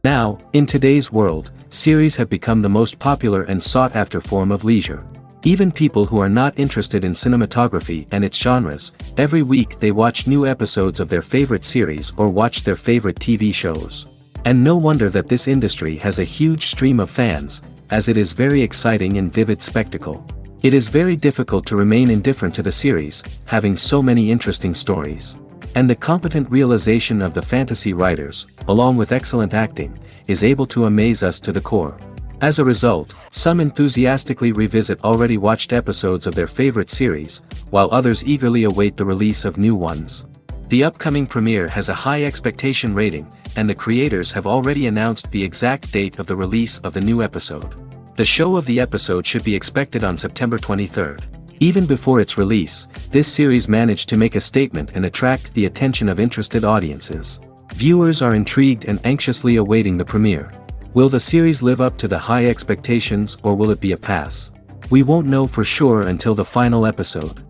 Now, in today's world, series have become the most popular and sought-after form of leisure. Even people who are not interested in cinematography and its genres, every week they watch new episodes of their favorite series or watch their favorite TV shows. And no wonder that this industry has a huge stream of fans, as it is very exciting and vivid spectacle. It is very difficult to remain indifferent to the series, having so many interesting stories. And the competent realization of the fantasy writers, along with excellent acting, is able to amaze us to the core. As a result, some enthusiastically revisit already watched episodes of their favorite series, while others eagerly await the release of new ones. The upcoming premiere has a high expectation rating, and the creators have already announced the exact date of the release of the new episode. The show of the episode should be expected on September 23rd. Even before its release, this series managed to make a statement and attract the attention of interested audiences. Viewers are intrigued and anxiously awaiting the premiere. Will the series live up to the high expectations or will it be a pass? We won't know for sure until the final episode.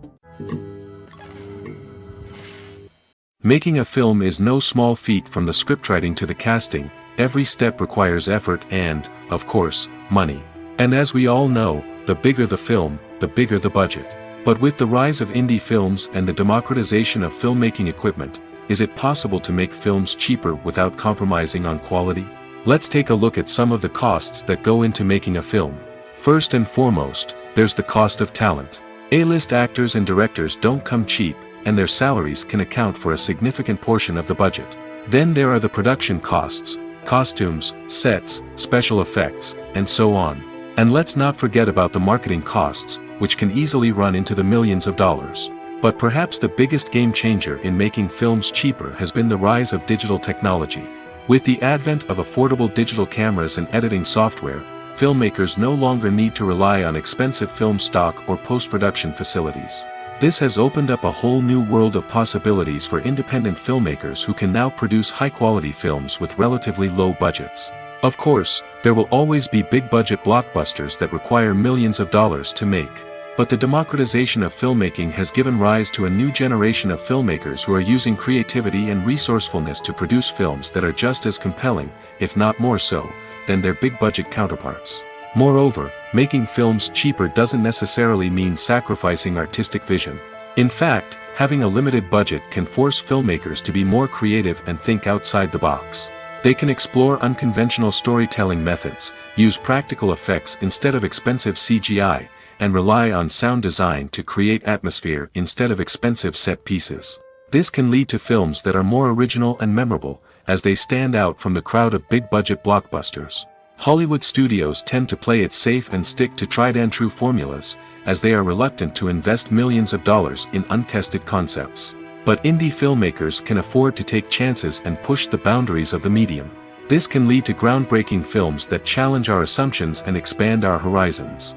Making a film is no small feat. From the scriptwriting to the casting, every step requires effort and, of course, money. And as we all know, the bigger the film, the bigger the budget. But with the rise of indie films and the democratization of filmmaking equipment, is it possible to make films cheaper without compromising on quality? Let's take a look at some of the costs that go into making a film. First and foremost, there's the cost of talent. A-list actors and directors don't come cheap, and their salaries can account for a significant portion of the budget. Then there are the production costs, costumes, sets, special effects, and so on. And let's not forget about the marketing costs, which can easily run into the millions of dollars. But perhaps the biggest game changer in making films cheaper has been the rise of digital technology. With the advent of affordable digital cameras and editing software, filmmakers no longer need to rely on expensive film stock or post-production facilities. This has opened up a whole new world of possibilities for independent filmmakers who can now produce high-quality films with relatively low budgets. Of course, there will always be big-budget blockbusters that require millions of dollars to make. But the democratization of filmmaking has given rise to a new generation of filmmakers who are using creativity and resourcefulness to produce films that are just as compelling, if not more so, than their big-budget counterparts. Moreover, making films cheaper doesn't necessarily mean sacrificing artistic vision. In fact, having a limited budget can force filmmakers to be more creative and think outside the box. They can explore unconventional storytelling methods, use practical effects instead of expensive CGI, and rely on sound design to create atmosphere instead of expensive set pieces. This can lead to films that are more original and memorable, as they stand out from the crowd of big-budget blockbusters. Hollywood studios tend to play it safe and stick to tried-and-true formulas, as they are reluctant to invest millions of dollars in untested concepts. But indie filmmakers can afford to take chances and push the boundaries of the medium. This can lead to groundbreaking films that challenge our assumptions and expand our horizons.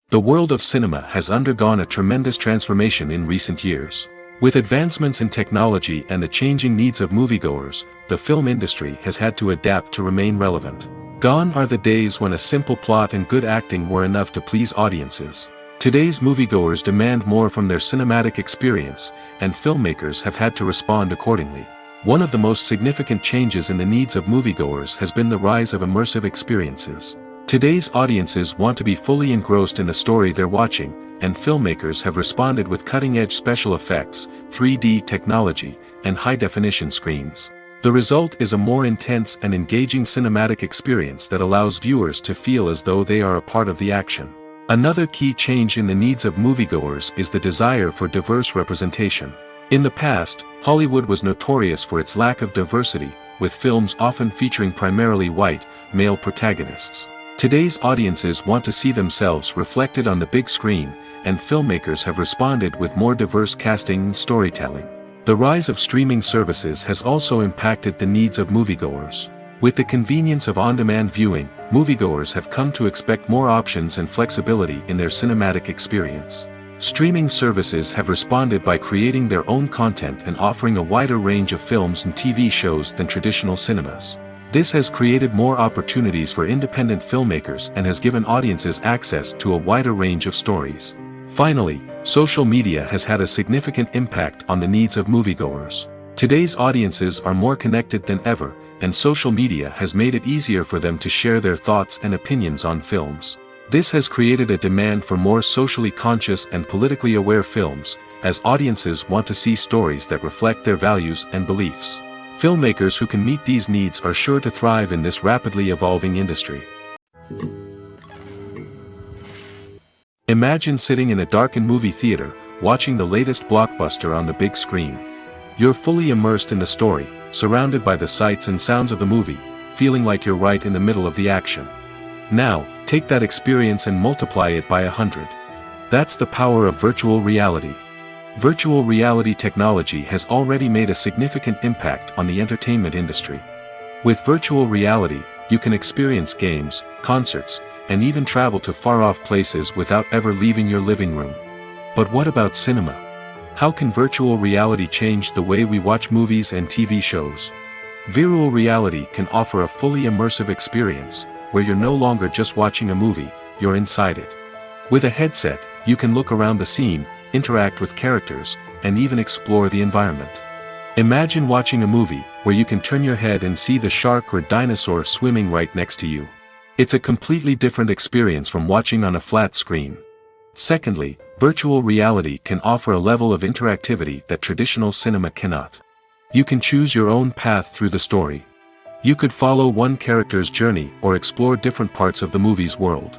The world of cinema has undergone a tremendous transformation in recent years. With advancements in technology and the changing needs of moviegoers, the film industry has had to adapt to remain relevant. Gone are the days when a simple plot and good acting were enough to please audiences. Today's moviegoers demand more from their cinematic experience, and filmmakers have had to respond accordingly. One of the most significant changes in the needs of moviegoers has been the rise of immersive experiences. Today's audiences want to be fully engrossed in the story they're watching, and filmmakers have responded with cutting-edge special effects, 3D technology, and high-definition screens. The result is a more intense and engaging cinematic experience that allows viewers to feel as though they are a part of the action. Another key change in the needs of moviegoers is the desire for diverse representation. In the past, Hollywood was notorious for its lack of diversity, with films often featuring primarily white, male protagonists. Today's audiences want to see themselves reflected on the big screen, and filmmakers have responded with more diverse casting and storytelling. The rise of streaming services has also impacted the needs of moviegoers. With the convenience of on-demand viewing, moviegoers have come to expect more options and flexibility in their cinematic experience. Streaming services have responded by creating their own content and offering a wider range of films and TV shows than traditional cinemas. This has created more opportunities for independent filmmakers and has given audiences access to a wider range of stories. Finally, social media has had a significant impact on the needs of moviegoers. Today's audiences are more connected than ever, and social media has made it easier for them to share their thoughts and opinions on films. This has created a demand for more socially conscious and politically aware films, as audiences want to see stories that reflect their values and beliefs. Filmmakers who can meet these needs are sure to thrive in this rapidly evolving industry. Imagine sitting in a darkened movie theater, watching the latest blockbuster on the big screen. You're fully immersed in the story, surrounded by the sights and sounds of the movie, feeling like you're right in the middle of the action. Now, take that experience and multiply it by 100. That's the power of virtual reality. Virtual reality technology has already made a significant impact on the entertainment industry. With virtual reality, you can experience games, concerts, and even travel to far-off places without ever leaving your living room. But what about cinema? How can virtual reality change the way we watch movies and TV shows? Virtual reality can offer a fully immersive experience, where you're no longer just watching a movie, you're inside it. With a headset, you can look around the scene, interact with characters, and even explore the environment. Imagine watching a movie where you can turn your head and see the shark or dinosaur swimming right next to you. It's a completely different experience from watching on a flat screen. Secondly, virtual reality can offer a level of interactivity that traditional cinema cannot. You can choose your own path through the story. You could follow one character's journey or explore different parts of the movie's world.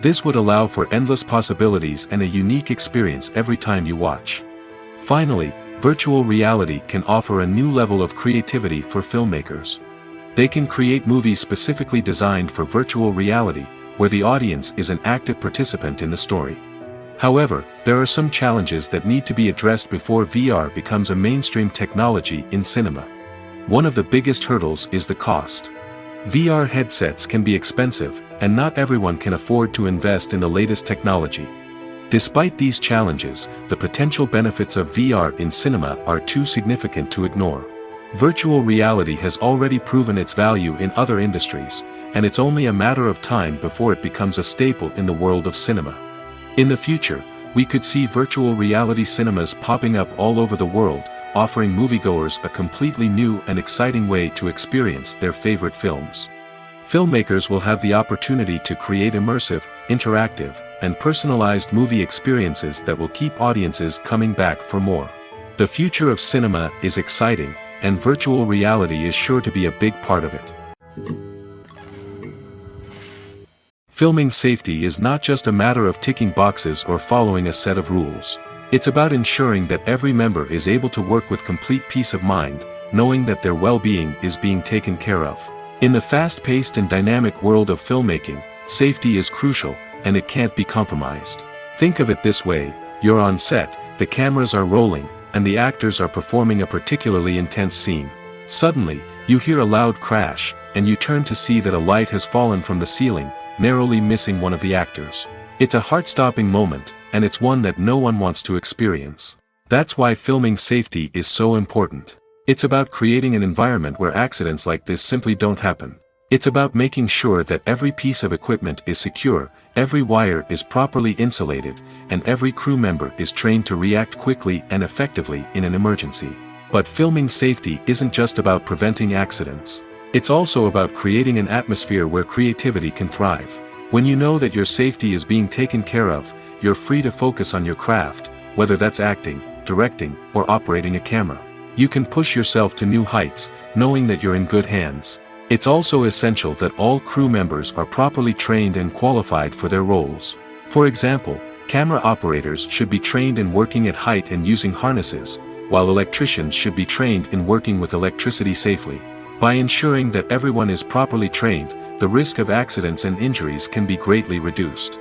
This would allow for endless possibilities and a unique experience every time you watch. Finally, virtual reality can offer a new level of creativity for filmmakers. They can create movies specifically designed for virtual reality, where the audience is an active participant in the story. However, there are some challenges that need to be addressed before VR becomes a mainstream technology in cinema. One of the biggest hurdles is the cost. VR headsets can be expensive, and not everyone can afford to invest in the latest technology. Despite these challenges, the potential benefits of VR in cinema are too significant to ignore. Virtual reality has already proven its value in other industries, and it's only a matter of time before it becomes a staple in the world of cinema. In the future, we could see virtual reality cinemas popping up all over the world, offering moviegoers a completely new and exciting way to experience their favorite films. Filmmakers will have the opportunity to create immersive, interactive, and personalized movie experiences that will keep audiences coming back for more. The future of cinema is exciting, and virtual reality is sure to be a big part of it. Filming safety is not just a matter of ticking boxes or following a set of rules. It's about ensuring that every member is able to work with complete peace of mind, knowing that their well-being is being taken care of. In the fast-paced and dynamic world of filmmaking, safety is crucial, and it can't be compromised. Think of it this way: you're on set, the cameras are rolling, and the actors are performing a particularly intense scene. Suddenly, you hear a loud crash, and you turn to see that a light has fallen from the ceiling, narrowly missing one of the actors. It's a heart-stopping moment, and it's one that no one wants to experience. That's why filming safety is so important. It's about creating an environment where accidents like this simply don't happen. It's about making sure that every piece of equipment is secure, every wire is properly insulated, and every crew member is trained to react quickly and effectively in an emergency. But filming safety isn't just about preventing accidents. It's also about creating an atmosphere where creativity can thrive. When you know that your safety is being taken care of, you're free to focus on your craft, whether that's acting, directing, or operating a camera. You can push yourself to new heights, knowing that you're in good hands. It's also essential that all crew members are properly trained and qualified for their roles. For example, camera operators should be trained in working at height and using harnesses, while electricians should be trained in working with electricity safely. By ensuring that everyone is properly trained, the risk of accidents and injuries can be greatly reduced.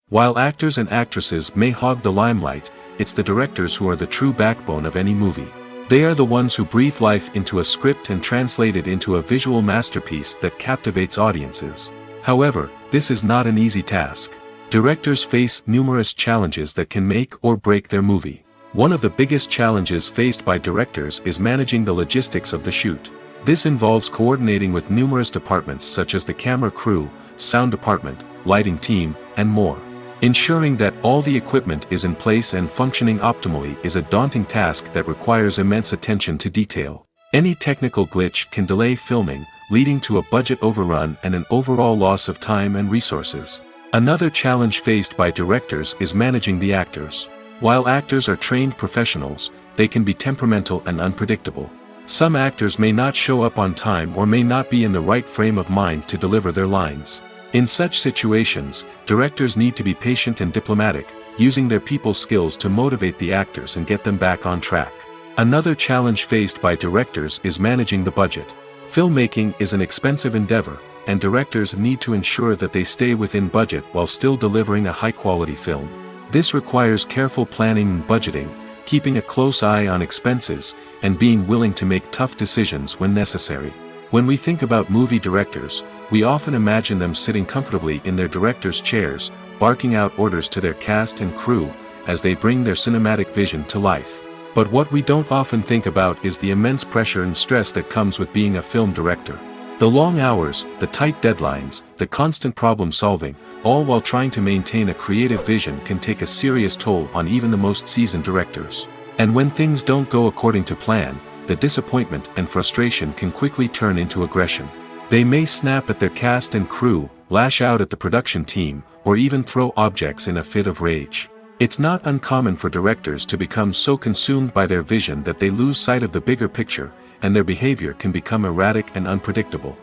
While actors and actresses may hog the limelight, it's the directors who are the true backbone of any movie. They are the ones who breathe life into a script and translate it into a visual masterpiece that captivates audiences. However, this is not an easy task. Directors face numerous challenges that can make or break their movie. One of the biggest challenges faced by directors is managing the logistics of the shoot. This involves coordinating with numerous departments such as the camera crew, sound department, lighting team, and more. Ensuring that all the equipment is in place and functioning optimally is a daunting task that requires immense attention to detail. Any technical glitch can delay filming, leading to a budget overrun and an overall loss of time and resources. Another challenge faced by directors is managing the actors. While actors are trained professionals, they can be temperamental and unpredictable. Some actors may not show up on time or may not be in the right frame of mind to deliver their lines. In such situations, directors need to be patient and diplomatic, using their people skills to motivate the actors and get them back on track. Another challenge faced by directors is managing the budget. Filmmaking is an expensive endeavor, and directors need to ensure that they stay within budget while still delivering a high-quality film. This requires careful planning and budgeting, keeping a close eye on expenses, and being willing to make tough decisions when necessary. When we think about movie directors, we often imagine them sitting comfortably in their director's chairs, barking out orders to their cast and crew, as they bring their cinematic vision to life. But what we don't often think about is the immense pressure and stress that comes with being a film director. The long hours, the tight deadlines, the constant problem solving, all while trying to maintain a creative vision can take a serious toll on even the most seasoned directors. And when things don't go according to plan, the disappointment and frustration can quickly turn into aggression. They may snap at their cast and crew, lash out at the production team, or even throw objects in a fit of rage. It's not uncommon for directors to become so consumed by their vision that they lose sight of the bigger picture, and their behavior can become erratic and unpredictable.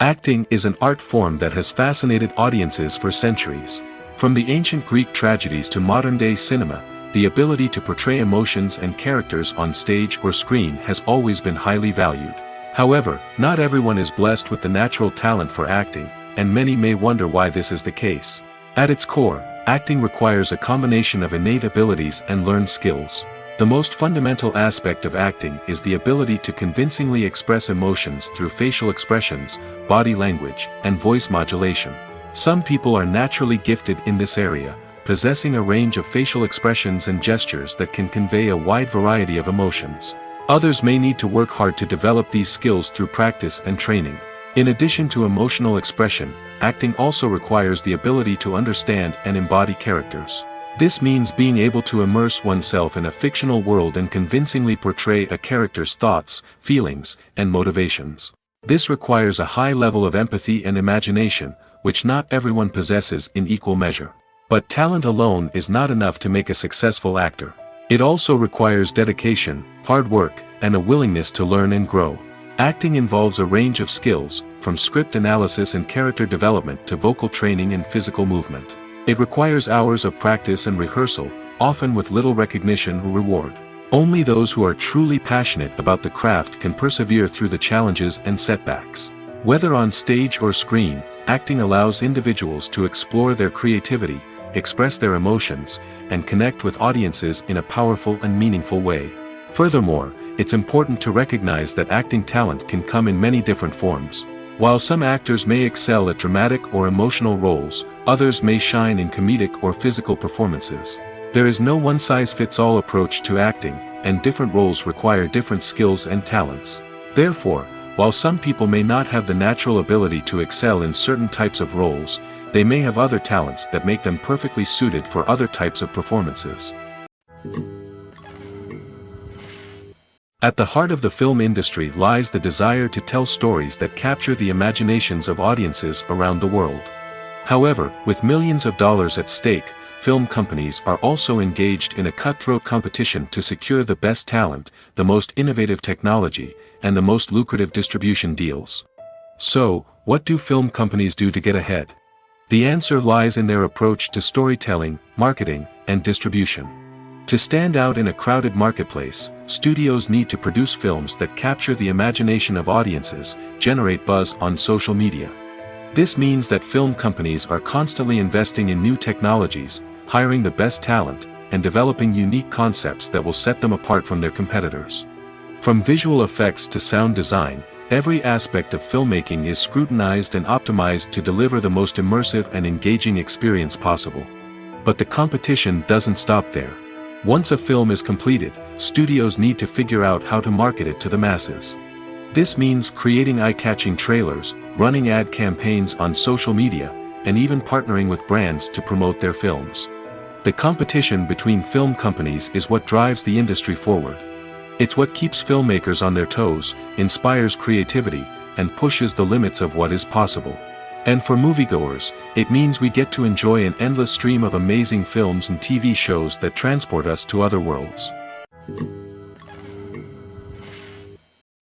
Acting is an art form that has fascinated audiences for centuries. From the ancient Greek tragedies to modern-day cinema, the ability to portray emotions and characters on stage or screen has always been highly valued. However, not everyone is blessed with the natural talent for acting, and many may wonder why this is the case. At its core, acting requires a combination of innate abilities and learned skills. The most fundamental aspect of acting is the ability to convincingly express emotions through facial expressions, body language, and voice modulation. Some people are naturally gifted in this area, possessing a range of facial expressions and gestures that can convey a wide variety of emotions. Others may need to work hard to develop these skills through practice and training. In addition to emotional expression, acting also requires the ability to understand and embody characters. This means being able to immerse oneself in a fictional world and convincingly portray a character's thoughts, feelings, and motivations. This requires a high level of empathy and imagination, which not everyone possesses in equal measure. But talent alone is not enough to make a successful actor. It also requires dedication, hard work, and a willingness to learn and grow. Acting involves a range of skills, from script analysis and character development to vocal training and physical movement. It requires hours of practice and rehearsal, often with little recognition or reward. Only those who are truly passionate about the craft can persevere through the challenges and setbacks. Whether on stage or screen, acting allows individuals to explore their creativity, express their emotions, and connect with audiences in a powerful and meaningful way. Furthermore, it's important to recognize that acting talent can come in many different forms. While some actors may excel at dramatic or emotional roles, others may shine in comedic or physical performances. There is no one-size-fits-all approach to acting, and different roles require different skills and talents. Therefore, while some people may not have the natural ability to excel in certain types of roles, they may have other talents that make them perfectly suited for other types of performances. At the heart of the film industry lies the desire to tell stories that capture the imaginations of audiences around the world. However, with millions of dollars at stake, film companies are also engaged in a cutthroat competition to secure the best talent, the most innovative technology, and the most lucrative distribution deals. So, what do film companies do to get ahead? The answer lies in their approach to storytelling, marketing, and distribution. To stand out in a crowded marketplace, studios need to produce films that capture the imagination of audiences, generate buzz on social media. This means that film companies are constantly investing in new technologies, hiring the best talent, and developing unique concepts that will set them apart from their competitors. From visual effects to sound design, every aspect of filmmaking is scrutinized and optimized to deliver the most immersive and engaging experience possible. But the competition doesn't stop there. Once a film is completed, studios need to figure out how to market it to the masses. This means creating eye-catching trailers, running ad campaigns on social media, and even partnering with brands to promote their films. The competition between film companies is what drives the industry forward. It's what keeps filmmakers on their toes, inspires creativity, and pushes the limits of what is possible. And for moviegoers, it means we get to enjoy an endless stream of amazing films and TV shows that transport us to other worlds.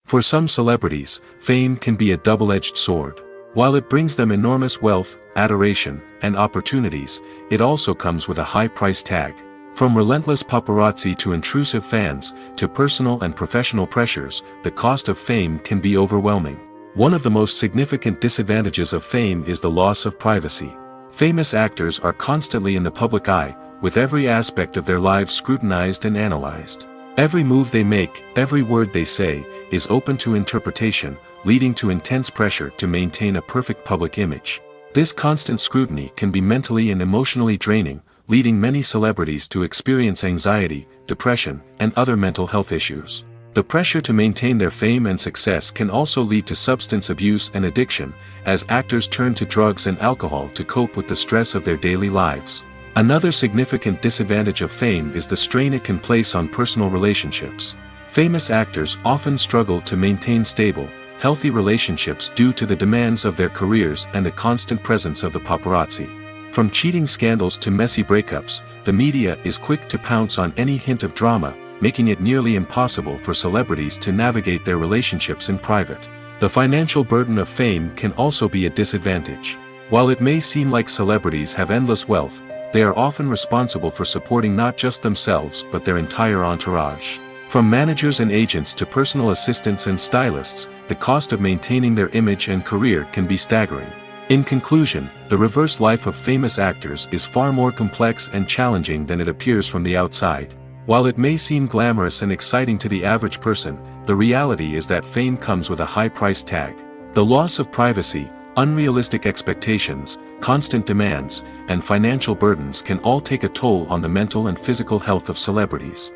For some celebrities, fame can be a double-edged sword. While it brings them enormous wealth, adoration, and opportunities, it also comes with a high price tag. From relentless paparazzi to intrusive fans, to personal and professional pressures, the cost of fame can be overwhelming. One of the most significant disadvantages of fame is the loss of privacy. Famous actors are constantly in the public eye, with every aspect of their lives scrutinized and analyzed. Every move they make, every word they say, is open to interpretation, leading to intense pressure to maintain a perfect public image. This constant scrutiny can be mentally and emotionally draining, leading many celebrities to experience anxiety, depression, and other mental health issues. The pressure to maintain their fame and success can also lead to substance abuse and addiction, as actors turn to drugs and alcohol to cope with the stress of their daily lives. Another significant disadvantage of fame is the strain it can place on personal relationships. Famous actors often struggle to maintain stable, healthy relationships due to the demands of their careers and the constant presence of the paparazzi. From cheating scandals to messy breakups, the media is quick to pounce on any hint of drama, making it nearly impossible for celebrities to navigate their relationships in private. The financial burden of fame can also be a disadvantage. While it may seem like celebrities have endless wealth, they are often responsible for supporting not just themselves but their entire entourage. From managers and agents to personal assistants and stylists, the cost of maintaining their image and career can be staggering. In conclusion, the reverse life of famous actors is far more complex and challenging than it appears from the outside. While it may seem glamorous and exciting to the average person, the reality is that fame comes with a high price tag. The loss of privacy, unrealistic expectations, constant demands, and financial burdens can all take a toll on the mental and physical health of celebrities.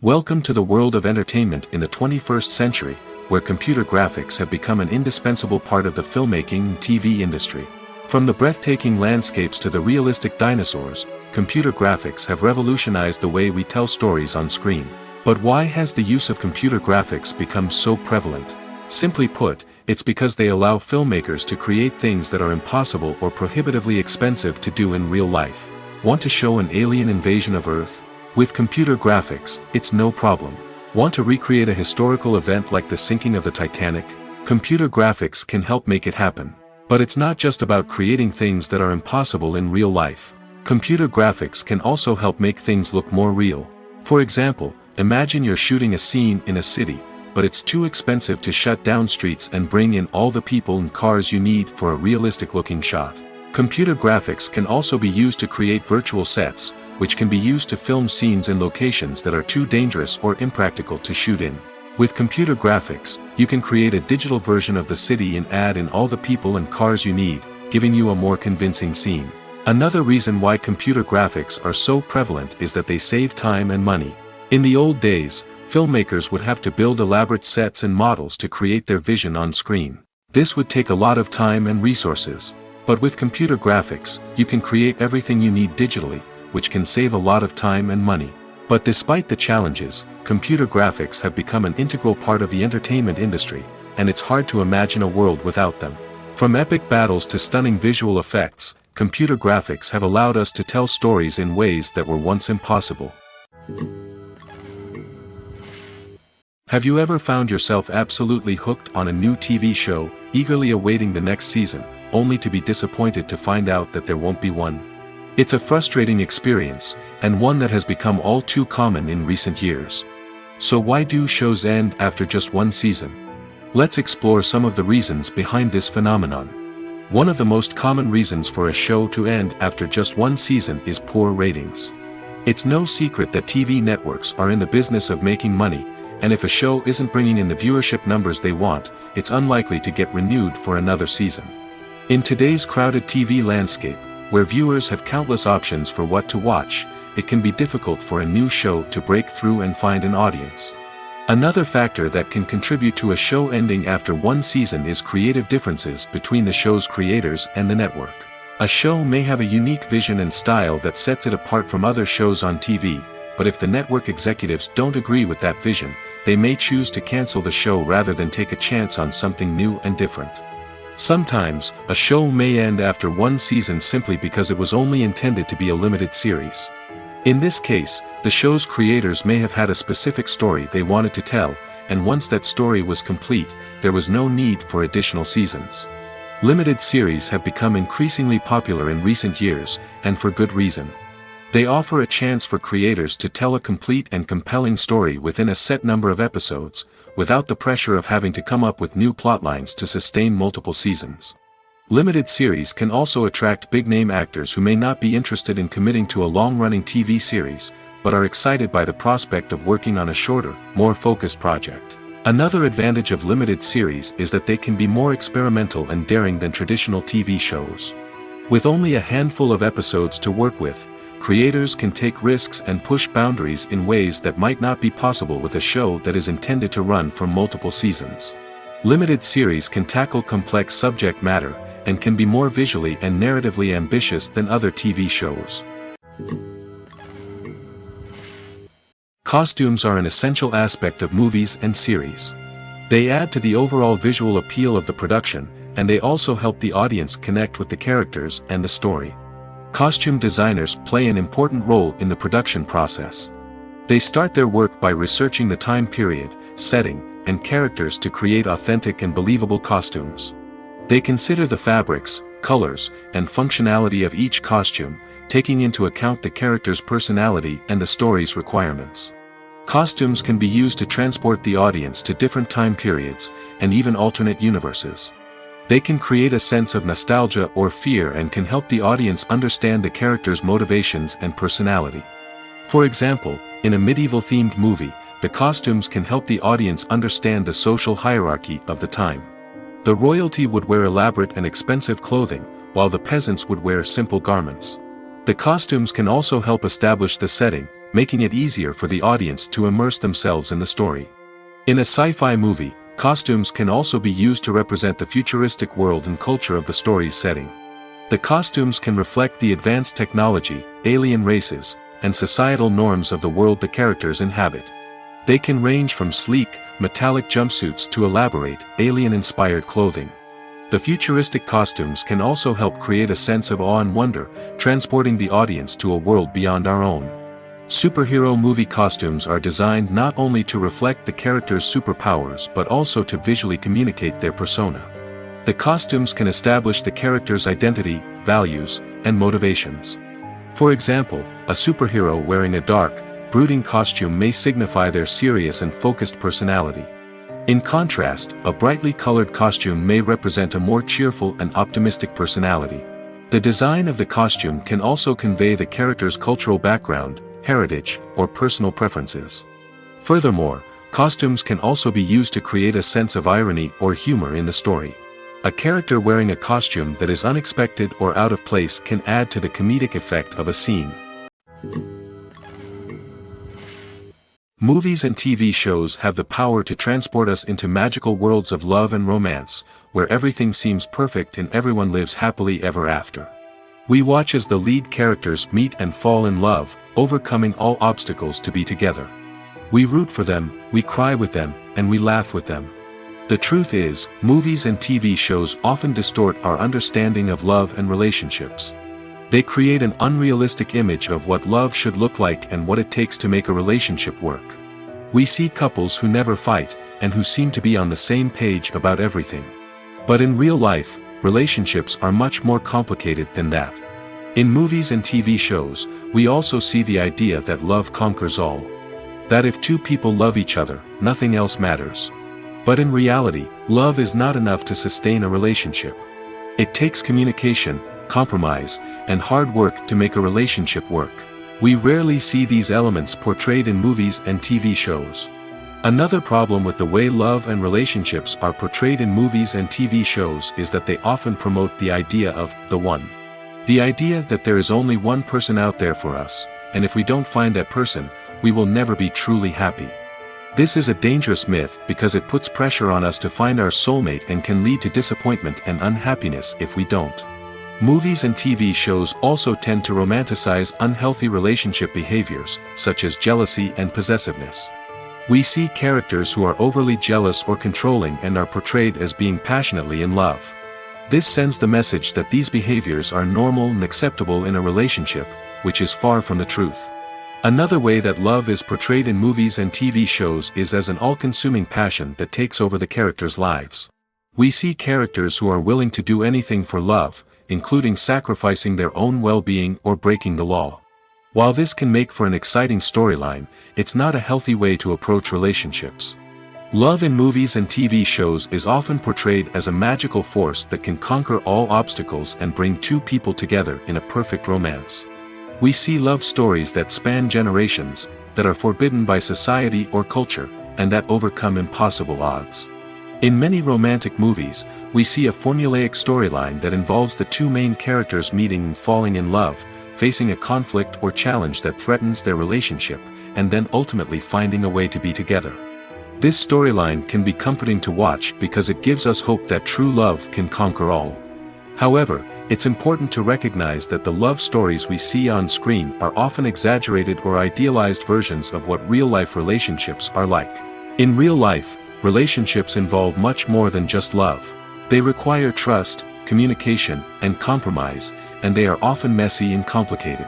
Welcome to the world of entertainment in the 21st century, where computer graphics have become an indispensable part of the filmmaking and TV industry. From the breathtaking landscapes to the realistic dinosaurs, computer graphics have revolutionized the way we tell stories on screen. But why has the use of computer graphics become so prevalent? Simply put, it's because they allow filmmakers to create things that are impossible or prohibitively expensive to do in real life. Want to show an alien invasion of Earth? With computer graphics, it's no problem. Want to recreate a historical event like the sinking of the Titanic? Computer graphics can help make it happen. But it's not just about creating things that are impossible in real life. Computer graphics can also help make things look more real. For example, imagine you're shooting a scene in a city, but it's too expensive to shut down streets and bring in all the people and cars you need for a realistic-looking shot. Computer graphics can also be used to create virtual sets, which can be used to film scenes in locations that are too dangerous or impractical to shoot in. With computer graphics, you can create a digital version of the city and add in all the people and cars you need, giving you a more convincing scene. Another reason why computer graphics are so prevalent is that they save time and money. In the old days, filmmakers would have to build elaborate sets and models to create their vision on screen. This would take a lot of time and resources. But with computer graphics, you can create everything you need digitally, which can save a lot of time and money. But despite the challenges, computer graphics have become an integral part of the entertainment industry, and it's hard to imagine a world without them. From epic battles to stunning visual effects, computer graphics have allowed us to tell stories in ways that were once impossible. Have you ever found yourself absolutely hooked on a new TV show, eagerly awaiting the next season, only to be disappointed to find out that there won't be one? It's a frustrating experience, and one that has become all too common in recent years. So why do shows end after just one season? Let's explore some of the reasons behind this phenomenon. One of the most common reasons for a show to end after just one season is poor ratings. It's no secret that TV networks are in the business of making money, and if a show isn't bringing in the viewership numbers they want, it's unlikely to get renewed for another season. In today's crowded TV landscape, where viewers have countless options for what to watch, it can be difficult for a new show to break through and find an audience. Another factor that can contribute to a show ending after one season is creative differences between the show's creators and the network. A show may have a unique vision and style that sets it apart from other shows on TV, but if the network executives don't agree with that vision, they may choose to cancel the show rather than take a chance on something new and different. Sometimes, a show may end after one season simply because it was only intended to be a limited series. In this case, the show's creators may have had a specific story they wanted to tell, and once that story was complete, there was no need for additional seasons. Limited series have become increasingly popular in recent years, and for good reason. They offer a chance for creators to tell a complete and compelling story within a set number of episodes, without the pressure of having to come up with new plotlines to sustain multiple seasons. Limited series can also attract big-name actors who may not be interested in committing to a long-running TV series, but are excited by the prospect of working on a shorter, more focused project. Another advantage of limited series is that they can be more experimental and daring than traditional TV shows. With only a handful of episodes to work with, creators can take risks and push boundaries in ways that might not be possible with a show that is intended to run for multiple seasons. Limited series can tackle complex subject matter, and can be more visually and narratively ambitious than other TV shows. Costumes are an essential aspect of movies and series. They add to the overall visual appeal of the production, and they also help the audience connect with the characters and the story. Costume designers play an important role in the production process. They start their work by researching the time period, setting, and characters to create authentic and believable costumes. They consider the fabrics, colors, and functionality of each costume, taking into account the character's personality and the story's requirements. Costumes can be used to transport the audience to different time periods, and even alternate universes. They can create a sense of nostalgia or fear and can help the audience understand the character's motivations and personality. For example, in a medieval-themed movie, the costumes can help the audience understand the social hierarchy of the time. The royalty would wear elaborate and expensive clothing, while the peasants would wear simple garments. The costumes can also help establish the setting, making it easier for the audience to immerse themselves in the story. In a sci-fi movie, costumes can also be used to represent the futuristic world and culture of the story's setting. The costumes can reflect the advanced technology, alien races, and societal norms of the world the characters inhabit. They can range from sleek, metallic jumpsuits to elaborate, alien-inspired clothing. The futuristic costumes can also help create a sense of awe and wonder, transporting the audience to a world beyond our own. Superhero movie costumes are designed not only to reflect the character's superpowers but also to visually communicate their persona. The costumes can establish the character's identity, values, and motivations. For example, a superhero wearing a dark, brooding costume may signify their serious and focused personality. In contrast, a brightly colored costume may represent a more cheerful and optimistic personality. The design of the costume can also convey the character's cultural background, heritage, or personal preferences. Furthermore, costumes can also be used to create a sense of irony or humor in the story. A character wearing a costume that is unexpected or out of place can add to the comedic effect of a scene. Movies and TV shows have the power to transport us into magical worlds of love and romance, where everything seems perfect and everyone lives happily ever after. We watch as the lead characters meet and fall in love, overcoming all obstacles to be together. We root for them, we cry with them, and we laugh with them. The truth is, movies and TV shows often distort our understanding of love and relationships. They create an unrealistic image of what love should look like and what it takes to make a relationship work. We see couples who never fight, and who seem to be on the same page about everything. But in real life, relationships are much more complicated than that. In movies and TV shows, we also see the idea that love conquers all. That if two people love each other, nothing else matters. But in reality, love is not enough to sustain a relationship. It takes communication, compromise, and hard work to make a relationship work. We rarely see these elements portrayed in movies and TV shows. Another problem with the way love and relationships are portrayed in movies and TV shows is that they often promote the idea of the one. The idea that there is only one person out there for us, and if we don't find that person, we will never be truly happy. This is a dangerous myth because it puts pressure on us to find our soulmate and can lead to disappointment and unhappiness if we don't. Movies and TV shows also tend to romanticize unhealthy relationship behaviors, such as jealousy and possessiveness. We see characters who are overly jealous or controlling and are portrayed as being passionately in love. This sends the message that these behaviors are normal and acceptable in a relationship, which is far from the truth. Another way that love is portrayed in movies and TV shows is as an all-consuming passion that takes over the characters' lives. We see characters who are willing to do anything for love, including sacrificing their own well-being or breaking the law. While this can make for an exciting storyline, it's not a healthy way to approach relationships. Love in movies and TV shows is often portrayed as a magical force that can conquer all obstacles and bring two people together in a perfect romance. We see love stories that span generations, that are forbidden by society or culture, and that overcome impossible odds. In many romantic movies, we see a formulaic storyline that involves the two main characters meeting and falling in love, facing a conflict or challenge that threatens their relationship, and then ultimately finding a way to be together. This storyline can be comforting to watch because it gives us hope that true love can conquer all. However, it's important to recognize that the love stories we see on screen are often exaggerated or idealized versions of what real-life relationships are like. In real life, relationships involve much more than just love. They require trust, communication, and compromise, and they are often messy and complicated.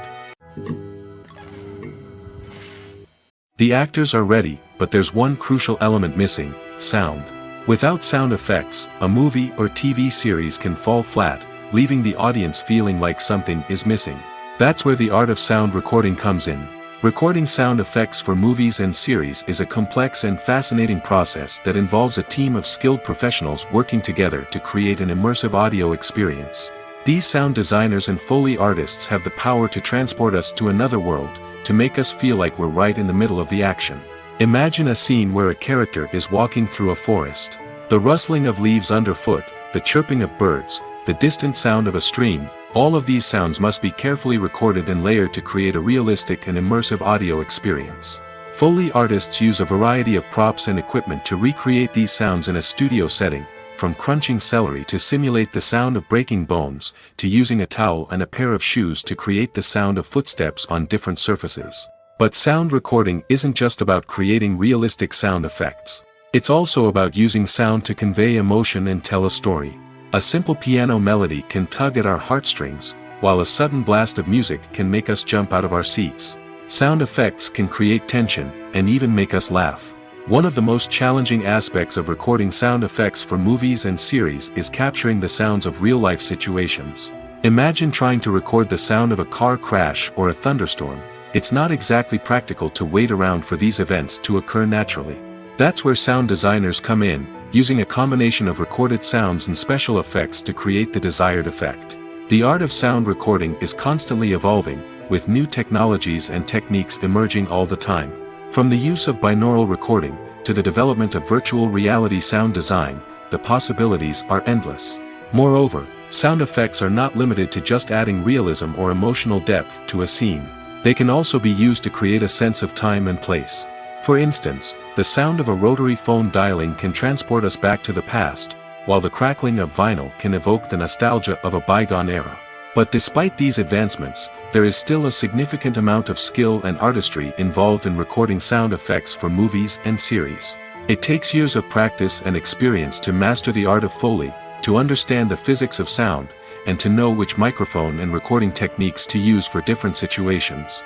The actors are ready, but there's one crucial element missing: sound. Without sound effects, a movie or TV series can fall flat, leaving the audience feeling like something is missing. That's where the art of sound recording comes in. Recording sound effects for movies and series is a complex and fascinating process that involves a team of skilled professionals working together to create an immersive audio experience. These sound designers and Foley artists have the power to transport us to another world, to make us feel like we're right in the middle of the action. Imagine a scene where a character is walking through a forest. The rustling of leaves underfoot, the chirping of birds, the distant sound of a stream, all of these sounds must be carefully recorded and layered to create a realistic and immersive audio experience. Foley artists use a variety of props and equipment to recreate these sounds in a studio setting, from crunching celery to simulate the sound of breaking bones, to using a towel and a pair of shoes to create the sound of footsteps on different surfaces. But sound recording isn't just about creating realistic sound effects. It's also about using sound to convey emotion and tell a story. A simple piano melody can tug at our heartstrings, while a sudden blast of music can make us jump out of our seats. Sound effects can create tension, and even make us laugh. One of the most challenging aspects of recording sound effects for movies and series is capturing the sounds of real-life situations. Imagine trying to record the sound of a car crash or a thunderstorm. It's not exactly practical to wait around for these events to occur naturally. That's where sound designers come in, using a combination of recorded sounds and special effects to create the desired effect. The art of sound recording is constantly evolving, with new technologies and techniques emerging all the time. From the use of binaural recording, to the development of virtual reality sound design, the possibilities are endless. Moreover, sound effects are not limited to just adding realism or emotional depth to a scene. They can also be used to create a sense of time and place. For instance, the sound of a rotary phone dialing can transport us back to the past, while the crackling of vinyl can evoke the nostalgia of a bygone era. But despite these advancements, there is still a significant amount of skill and artistry involved in recording sound effects for movies and series. It takes years of practice and experience to master the art of Foley, to understand the physics of sound, and to know which microphone and recording techniques to use for different situations.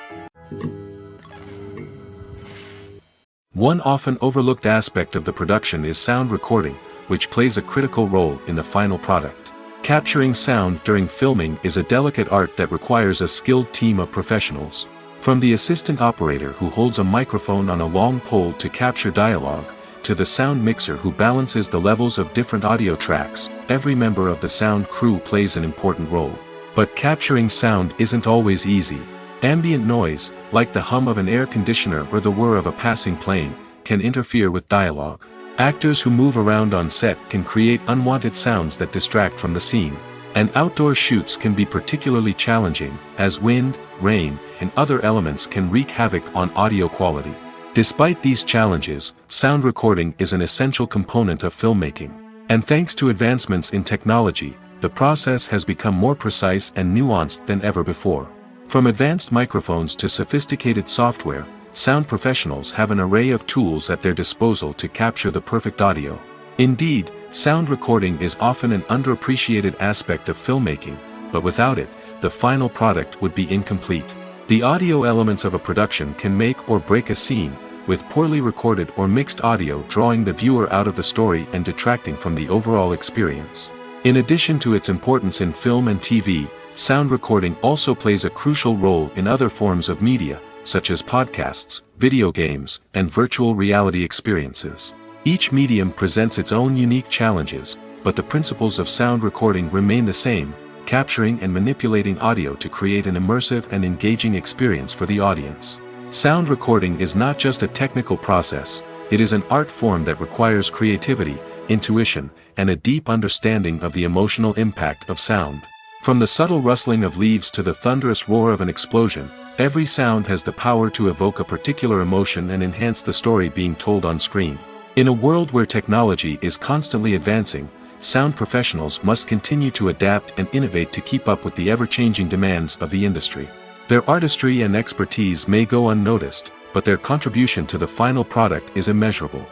One often overlooked aspect of the production is sound recording, which plays a critical role in the final product. Capturing sound during filming is a delicate art that requires a skilled team of professionals. From the assistant operator who holds a microphone on a long pole to capture dialogue, to the sound mixer who balances the levels of different audio tracks, every member of the sound crew plays an important role. But capturing sound isn't always easy. Ambient noise, like the hum of an air conditioner or the whir of a passing plane, can interfere with dialogue. Actors who move around on set can create unwanted sounds that distract from the scene. And outdoor shoots can be particularly challenging, as wind, rain, and other elements can wreak havoc on audio quality. Despite these challenges, sound recording is an essential component of filmmaking. And thanks to advancements in technology, the process has become more precise and nuanced than ever before. From advanced microphones to sophisticated software, sound professionals have an array of tools at their disposal to capture the perfect audio. Indeed, sound recording is often an underappreciated aspect of filmmaking, but without it, the final product would be incomplete. The audio elements of a production can make or break a scene, with poorly recorded or mixed audio drawing the viewer out of the story and detracting from the overall experience. In addition to its importance in film and TV, sound recording also plays a crucial role in other forms of media, such as podcasts, video games, and virtual reality experiences. Each medium presents its own unique challenges, but the principles of sound recording remain the same, capturing and manipulating audio to create an immersive and engaging experience for the audience. Sound recording is not just a technical process, it is an art form that requires creativity, intuition, and a deep understanding of the emotional impact of sound. From the subtle rustling of leaves to the thunderous roar of an explosion, every sound has the power to evoke a particular emotion and enhance the story being told on screen. In a world where technology is constantly advancing, sound professionals must continue to adapt and innovate to keep up with the ever-changing demands of the industry. Their artistry and expertise may go unnoticed, but their contribution to the final product is immeasurable.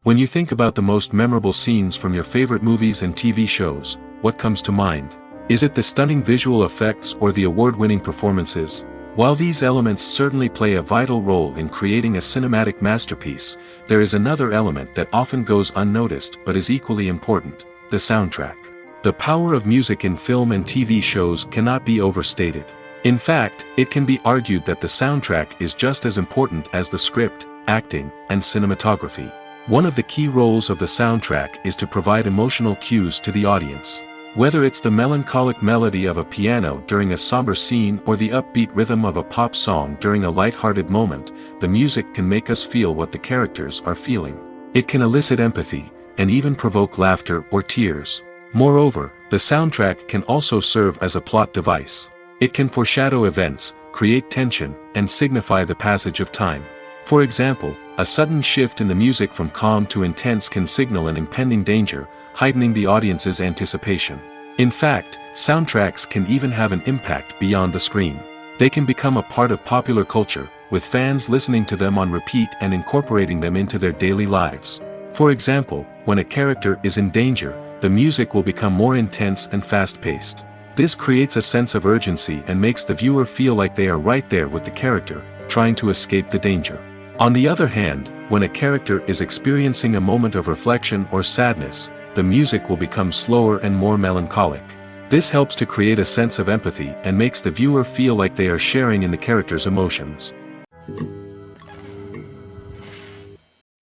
When you think about the most memorable scenes from your favorite movies and TV shows, what comes to mind? Is it the stunning visual effects or the award-winning performances? While these elements certainly play a vital role in creating a cinematic masterpiece, there is another element that often goes unnoticed but is equally important: the soundtrack. The power of music in film and TV shows cannot be overstated. In fact, it can be argued that the soundtrack is just as important as the script, acting, and cinematography. One of the key roles of the soundtrack is to provide emotional cues to the audience. Whether it's the melancholic melody of a piano during a somber scene or the upbeat rhythm of a pop song during a light-hearted moment, the music can make us feel what the characters are feeling. It can elicit empathy, and even provoke laughter or tears. Moreover, the soundtrack can also serve as a plot device. It can foreshadow events, create tension, and signify the passage of time. For example, a sudden shift in the music from calm to intense can signal an impending danger, heightening the audience's anticipation. In fact, soundtracks can even have an impact beyond the screen. They can become a part of popular culture, with fans listening to them on repeat and incorporating them into their daily lives. For example, when a character is in danger, the music will become more intense and fast-paced. This creates a sense of urgency and makes the viewer feel like they are right there with the character, trying to escape the danger. On the other hand, when a character is experiencing a moment of reflection or sadness, the music will become slower and more melancholic. This helps to create a sense of empathy and makes the viewer feel like they are sharing in the character's emotions.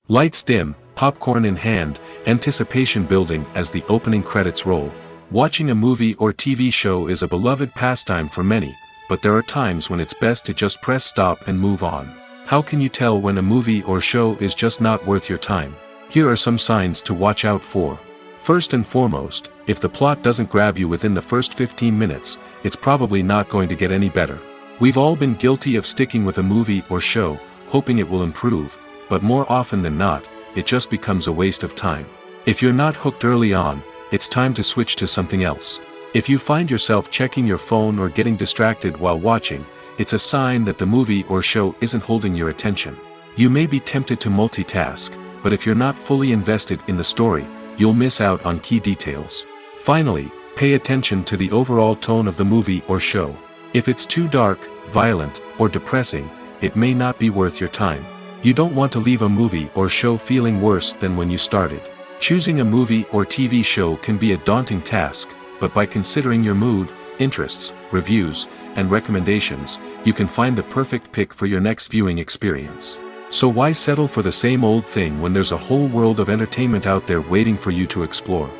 Lights dim, popcorn in hand, anticipation building as the opening credits roll. Watching a movie or TV show is a beloved pastime for many, but there are times when it's best to just press stop and move on. How can you tell when a movie or show is just not worth your time? Here are some signs to watch out for. First and foremost, if the plot doesn't grab you within the first 15 minutes, it's probably not going to get any better. We've all been guilty of sticking with a movie or show, hoping it will improve, but more often than not, it just becomes a waste of time. If you're not hooked early on, it's time to switch to something else. If you find yourself checking your phone or getting distracted while watching, it's a sign that the movie or show isn't holding your attention. You may be tempted to multitask, but if you're not fully invested in the story, you'll miss out on key details. Finally, pay attention to the overall tone of the movie or show. If it's too dark, violent, or depressing, it may not be worth your time. You don't want to leave a movie or show feeling worse than when you started. Choosing a movie or TV show can be a daunting task, but by considering your mood, interests, reviews, and recommendations, you can find the perfect pick for your next viewing experience. So why settle for the same old thing when there's a whole world of entertainment out there waiting for you to explore?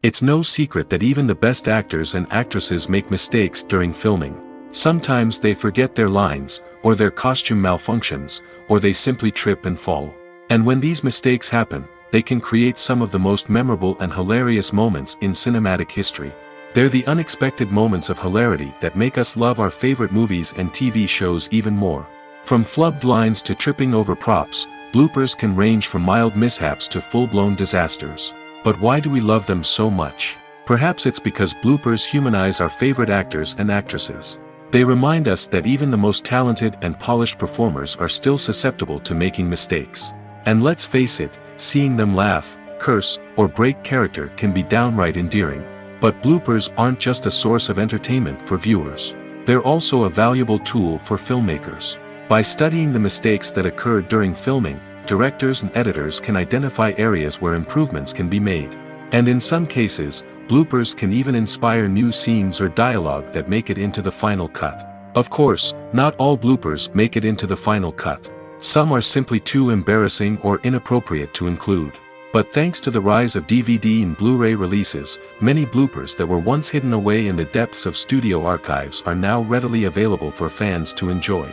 It's no secret that even the best actors and actresses make mistakes during filming. Sometimes they forget their lines, or their costume malfunctions, or they simply trip and fall. And when these mistakes happen, they can create some of the most memorable and hilarious moments in cinematic history. They're the unexpected moments of hilarity that make us love our favorite movies and TV shows even more. From flubbed lines to tripping over props, bloopers can range from mild mishaps to full-blown disasters. But why do we love them so much? Perhaps it's because bloopers humanize our favorite actors and actresses. They remind us that even the most talented and polished performers are still susceptible to making mistakes. And let's face it, seeing them laugh, curse, or break character can be downright endearing. But bloopers aren't just a source of entertainment for viewers. They're also a valuable tool for filmmakers. By studying the mistakes that occurred during filming, directors and editors can identify areas where improvements can be made. And in some cases, bloopers can even inspire new scenes or dialogue that make it into the final cut. Of course, not all bloopers make it into the final cut. Some are simply too embarrassing or inappropriate to include. But thanks to the rise of DVD and Blu-ray releases, many bloopers that were once hidden away in the depths of studio archives are now readily available for fans to enjoy.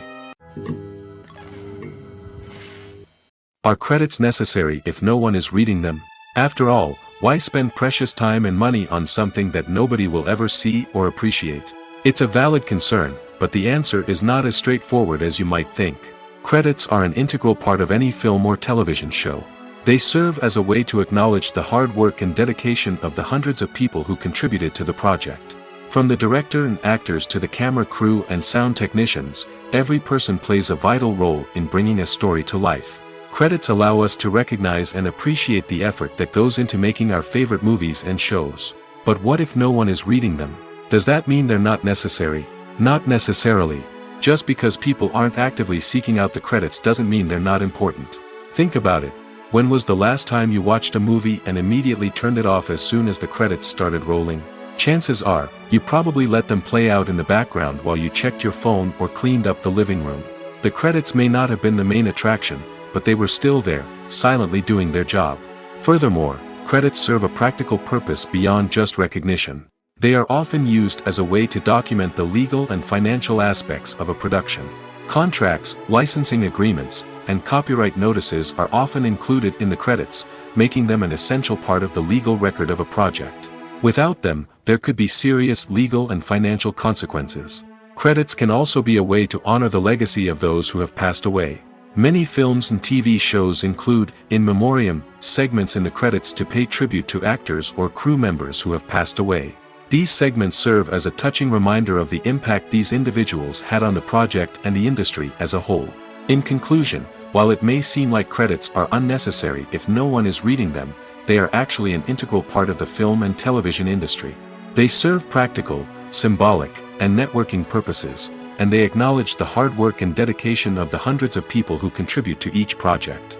Are credits necessary if no one is reading them? After all, why spend precious time and money on something that nobody will ever see or appreciate? It's a valid concern, but the answer is not as straightforward as you might think. Credits are an integral part of any film or television show. They serve as a way to acknowledge the hard work and dedication of the hundreds of people who contributed to the project. From the director and actors to the camera crew and sound technicians, every person plays a vital role in bringing a story to life. Credits allow us to recognize and appreciate the effort that goes into making our favorite movies and shows. But what if no one is reading them? Does that mean they're not necessary? Not necessarily. Just because people aren't actively seeking out the credits doesn't mean they're not important. Think about it. When was the last time you watched a movie and immediately turned it off as soon as the credits started rolling? Chances are, you probably let them play out in the background while you checked your phone or cleaned up the living room. The credits may not have been the main attraction, but they were still there, silently doing their job. Furthermore, credits serve a practical purpose beyond just recognition. They are often used as a way to document the legal and financial aspects of a production. Contracts, licensing agreements, and copyright notices are often included in the credits, making them an essential part of the legal record of a project. Without them, there could be serious legal and financial consequences. Credits can also be a way to honor the legacy of those who have passed away. Many films and TV shows include, in memoriam, segments in the credits to pay tribute to actors or crew members who have passed away. These segments serve as a touching reminder of the impact these individuals had on the project and the industry as a whole. In conclusion, while it may seem like credits are unnecessary if no one is reading them, they are actually an integral part of the film and television industry. They serve practical, symbolic, and networking purposes, and they acknowledge the hard work and dedication of the hundreds of people who contribute to each project.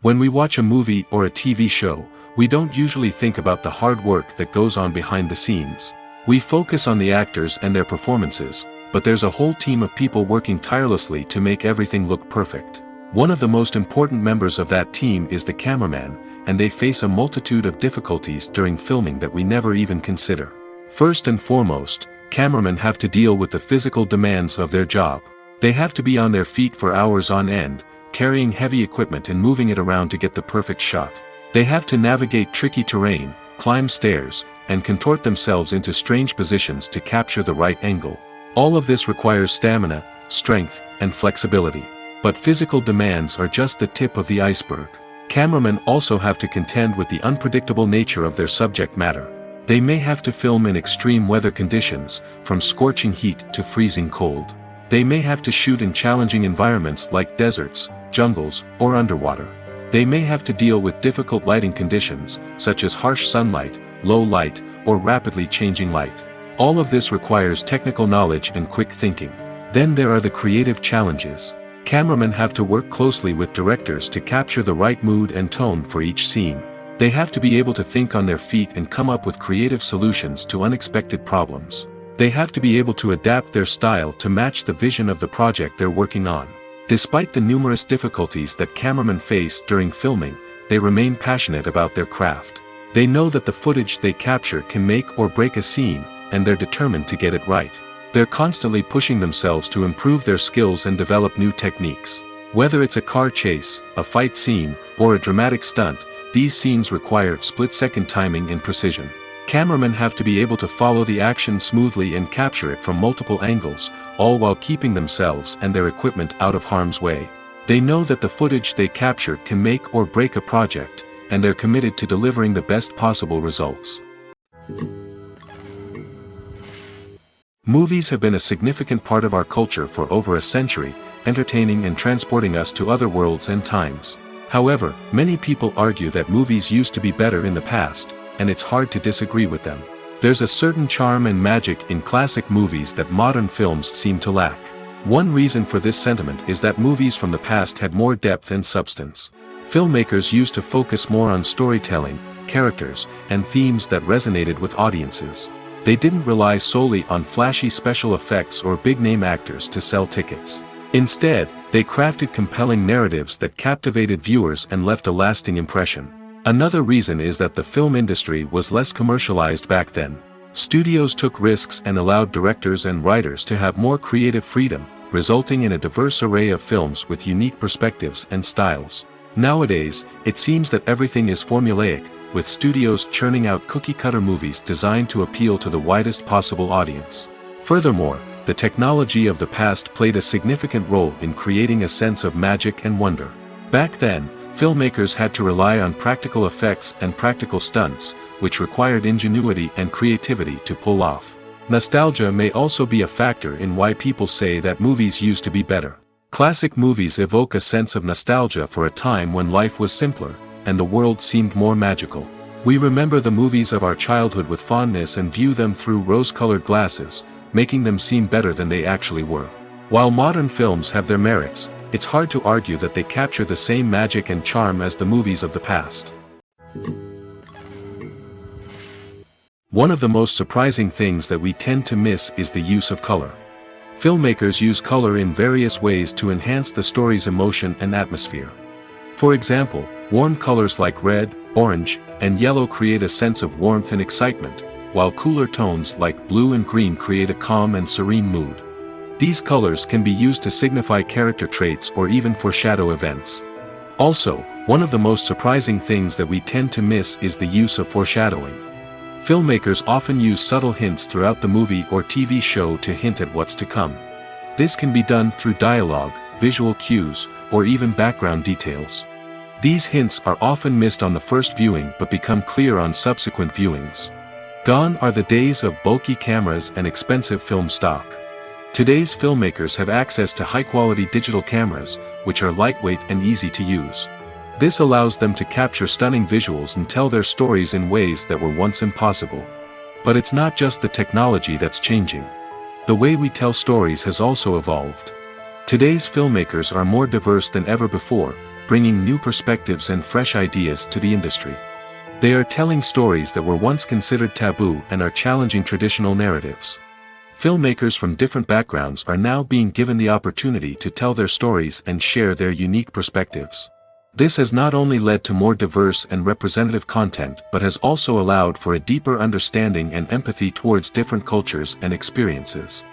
When we watch a movie or a TV show, we don't usually think about the hard work that goes on behind the scenes. We focus on the actors and their performances, but there's a whole team of people working tirelessly to make everything look perfect. One of the most important members of that team is the cameraman, and they face a multitude of difficulties during filming that we never even consider. First and foremost, cameramen have to deal with the physical demands of their job. They have to be on their feet for hours on end, carrying heavy equipment and moving it around to get the perfect shot. They have to navigate tricky terrain, climb stairs, and contort themselves into strange positions to capture the right angle. All of this requires stamina, strength, and flexibility. But physical demands are just the tip of the iceberg. Cameramen also have to contend with the unpredictable nature of their subject matter. They may have to film in extreme weather conditions, from scorching heat to freezing cold. They may have to shoot in challenging environments like deserts, jungles, or underwater. They may have to deal with difficult lighting conditions, such as harsh sunlight, low light, or rapidly changing light. All of this requires technical knowledge and quick thinking. Then there are the creative challenges. Cameramen have to work closely with directors to capture the right mood and tone for each scene. They have to be able to think on their feet and come up with creative solutions to unexpected problems. They have to be able to adapt their style to match the vision of the project they're working on. Despite the numerous difficulties that cameramen face during filming, they remain passionate about their craft. They know that the footage they capture can make or break a scene, and they're determined to get it right. They're constantly pushing themselves to improve their skills and develop new techniques. Whether it's a car chase, a fight scene, or a dramatic stunt, these scenes require split-second timing and precision. Cameramen have to be able to follow the action smoothly and capture it from multiple angles, all while keeping themselves and their equipment out of harm's way. They know that the footage they capture can make or break a project, and they're committed to delivering the best possible results. Movies have been a significant part of our culture for over a century, entertaining and transporting us to other worlds and times. However, many people argue that movies used to be better in the past, and it's hard to disagree with them. There's a certain charm and magic in classic movies that modern films seem to lack. One reason for this sentiment is that movies from the past had more depth and substance. Filmmakers used to focus more on storytelling, characters, and themes that resonated with audiences. They didn't rely solely on flashy special effects or big-name actors to sell tickets. Instead, they crafted compelling narratives that captivated viewers and left a lasting impression. Another reason is that the film industry was less commercialized back then. Studios took risks and allowed directors and writers to have more creative freedom, resulting in a diverse array of films with unique perspectives and styles. Nowadays, it seems that everything is formulaic, with studios churning out cookie-cutter movies designed to appeal to the widest possible audience. Furthermore, the technology of the past played a significant role in creating a sense of magic and wonder. Back then, filmmakers had to rely on practical effects and practical stunts, which required ingenuity and creativity to pull off. Nostalgia may also be a factor in why people say that movies used to be better. Classic movies evoke a sense of nostalgia for a time when life was simpler, and the world seemed more magical. We remember the movies of our childhood with fondness and view them through rose-colored glasses, making them seem better than they actually were. While modern films have their merits, it's hard to argue that they capture the same magic and charm as the movies of the past. One of the most surprising things that we tend to miss is the use of color. Filmmakers use color in various ways to enhance the story's emotion and atmosphere. For example, warm colors like red, orange, and yellow create a sense of warmth and excitement, while cooler tones like blue and green create a calm and serene mood. These colors can be used to signify character traits or even foreshadow events. Also, one of the most surprising things that we tend to miss is the use of foreshadowing. Filmmakers often use subtle hints throughout the movie or TV show to hint at what's to come. This can be done through dialogue, visual cues, or even background details. These hints are often missed on the first viewing but become clear on subsequent viewings. Gone are the days of bulky cameras and expensive film stock. Today's filmmakers have access to high-quality digital cameras, which are lightweight and easy to use. This allows them to capture stunning visuals and tell their stories in ways that were once impossible. But it's not just the technology that's changing. The way we tell stories has also evolved. Today's filmmakers are more diverse than ever before, bringing new perspectives and fresh ideas to the industry. They are telling stories that were once considered taboo and are challenging traditional narratives. Filmmakers from different backgrounds are now being given the opportunity to tell their stories and share their unique perspectives. This has not only led to more diverse and representative content but has also allowed for a deeper understanding and empathy towards different cultures and experiences.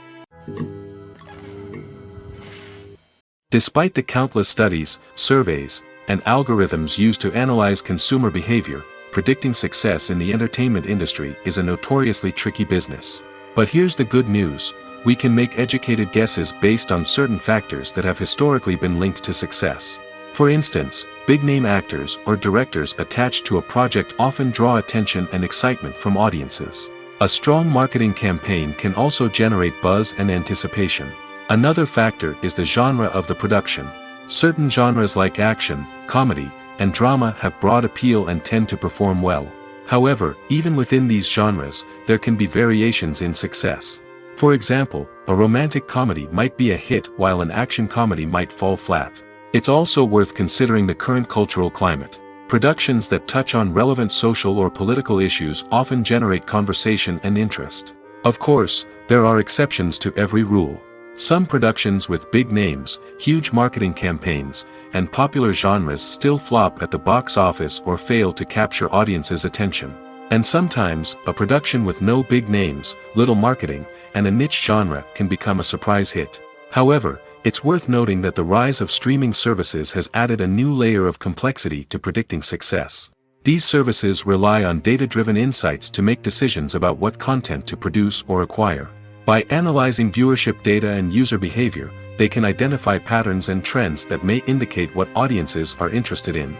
Despite the countless studies, surveys, and algorithms used to analyze consumer behavior, predicting success in the entertainment industry is a notoriously tricky business. But here's the good news: we can make educated guesses based on certain factors that have historically been linked to success. For instance, big-name actors or directors attached to a project often draw attention and excitement from audiences. A strong marketing campaign can also generate buzz and anticipation. Another factor is the genre of the production. Certain genres like action, comedy, and drama have broad appeal and tend to perform well. However, even within these genres, there can be variations in success. For example, a romantic comedy might be a hit while an action comedy might fall flat. It's also worth considering the current cultural climate. Productions that touch on relevant social or political issues often generate conversation and interest. Of course, there are exceptions to every rule. Some productions with big names, huge marketing campaigns, and popular genres still flop at the box office or fail to capture audiences' attention. And sometimes, a production with no big names, little marketing, and a niche genre can become a surprise hit. However, it's worth noting that the rise of streaming services has added a new layer of complexity to predicting success. These services rely on data-driven insights to make decisions about what content to produce or acquire. By analyzing viewership data and user behavior, they can identify patterns and trends that may indicate what audiences are interested in.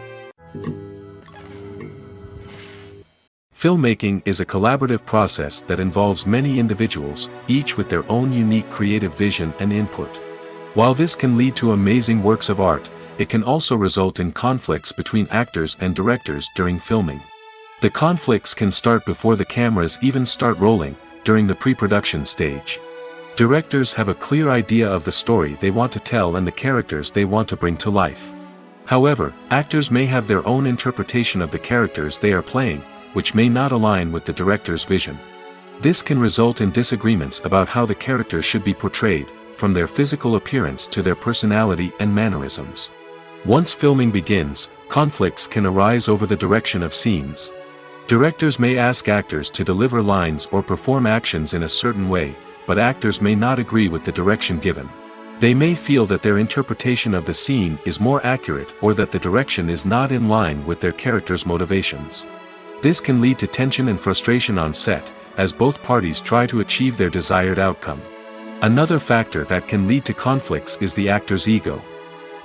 Filmmaking is a collaborative process that involves many individuals, each with their own unique creative vision and input. While this can lead to amazing works of art, it can also result in conflicts between actors and directors during filming. The conflicts can start before the cameras even start rolling, during the pre-production stage. Directors have a clear idea of the story they want to tell and the characters they want to bring to life. However, actors may have their own interpretation of the characters they are playing, which may not align with the director's vision. This can result in disagreements about how the characters should be portrayed, from their physical appearance to their personality and mannerisms. Once filming begins, conflicts can arise over the direction of scenes. Directors may ask actors to deliver lines or perform actions in a certain way, but actors may not agree with the direction given. They may feel that their interpretation of the scene is more accurate or that the direction is not in line with their character's motivations. This can lead to tension and frustration on set, as both parties try to achieve their desired outcome. Another factor that can lead to conflicts is the actor's ego.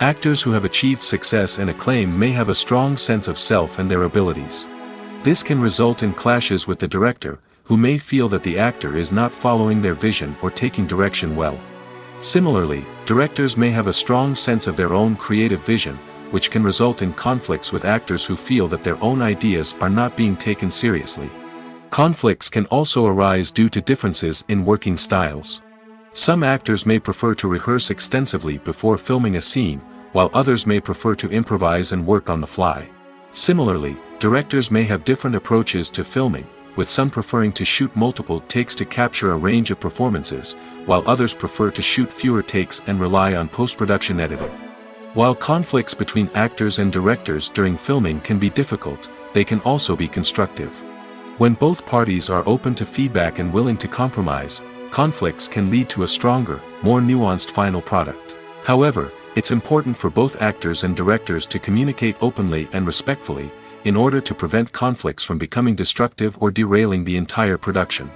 Actors who have achieved success and acclaim may have a strong sense of self and their abilities. This can result in clashes with the director, who may feel that the actor is not following their vision or taking direction well. Similarly, directors may have a strong sense of their own creative vision, which can result in conflicts with actors who feel that their own ideas are not being taken seriously. Conflicts can also arise due to differences in working styles. Some actors may prefer to rehearse extensively before filming a scene, while others may prefer to improvise and work on the fly. Similarly, directors may have different approaches to filming, with some preferring to shoot multiple takes to capture a range of performances, while others prefer to shoot fewer takes and rely on post-production editing. While conflicts between actors and directors during filming can be difficult, they can also be constructive. When both parties are open to feedback and willing to compromise, conflicts can lead to a stronger, more nuanced final product. However, it's important for both actors and directors to communicate openly and respectfully, in order to prevent conflicts from becoming destructive or derailing the entire production.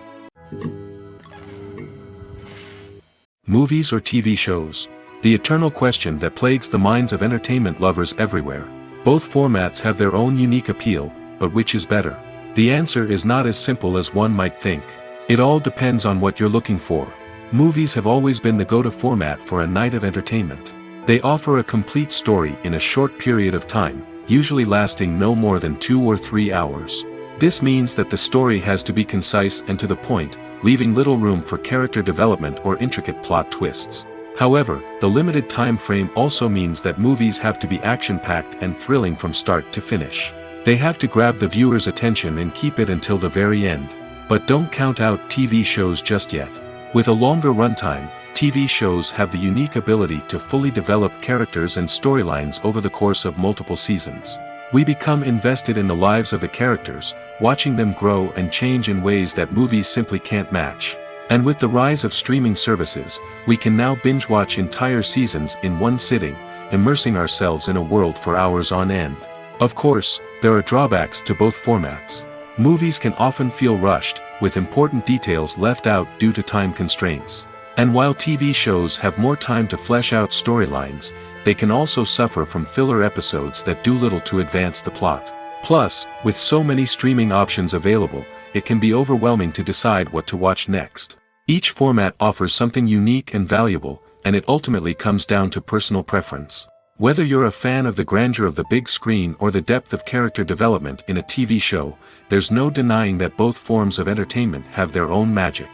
Movies or TV shows? The eternal question that plagues the minds of entertainment lovers everywhere. Both formats have their own unique appeal, but which is better? The answer is not as simple as one might think. It all depends on what you're looking for. Movies have always been the go-to format for a night of entertainment. They offer a complete story in a short period of time, usually lasting no more than 2 or 3 hours. This means that the story has to be concise and to the point, leaving little room for character development or intricate plot twists. However, the limited time frame also means that movies have to be action-packed and thrilling from start to finish. They have to grab the viewer's attention and keep it until the very end. But don't count out TV shows just yet. With a longer runtime, TV shows have the unique ability to fully develop characters and storylines over the course of multiple seasons. We become invested in the lives of the characters, watching them grow and change in ways that movies simply can't match. And with the rise of streaming services, we can now binge-watch entire seasons in one sitting, immersing ourselves in a world for hours on end. Of course, there are drawbacks to both formats. Movies can often feel rushed, with important details left out due to time constraints. And while TV shows have more time to flesh out storylines, they can also suffer from filler episodes that do little to advance the plot. Plus, with so many streaming options available, it can be overwhelming to decide what to watch next. Each format offers something unique and valuable, and it ultimately comes down to personal preference. Whether you're a fan of the grandeur of the big screen or the depth of character development in a TV show, there's no denying that both forms of entertainment have their own magic.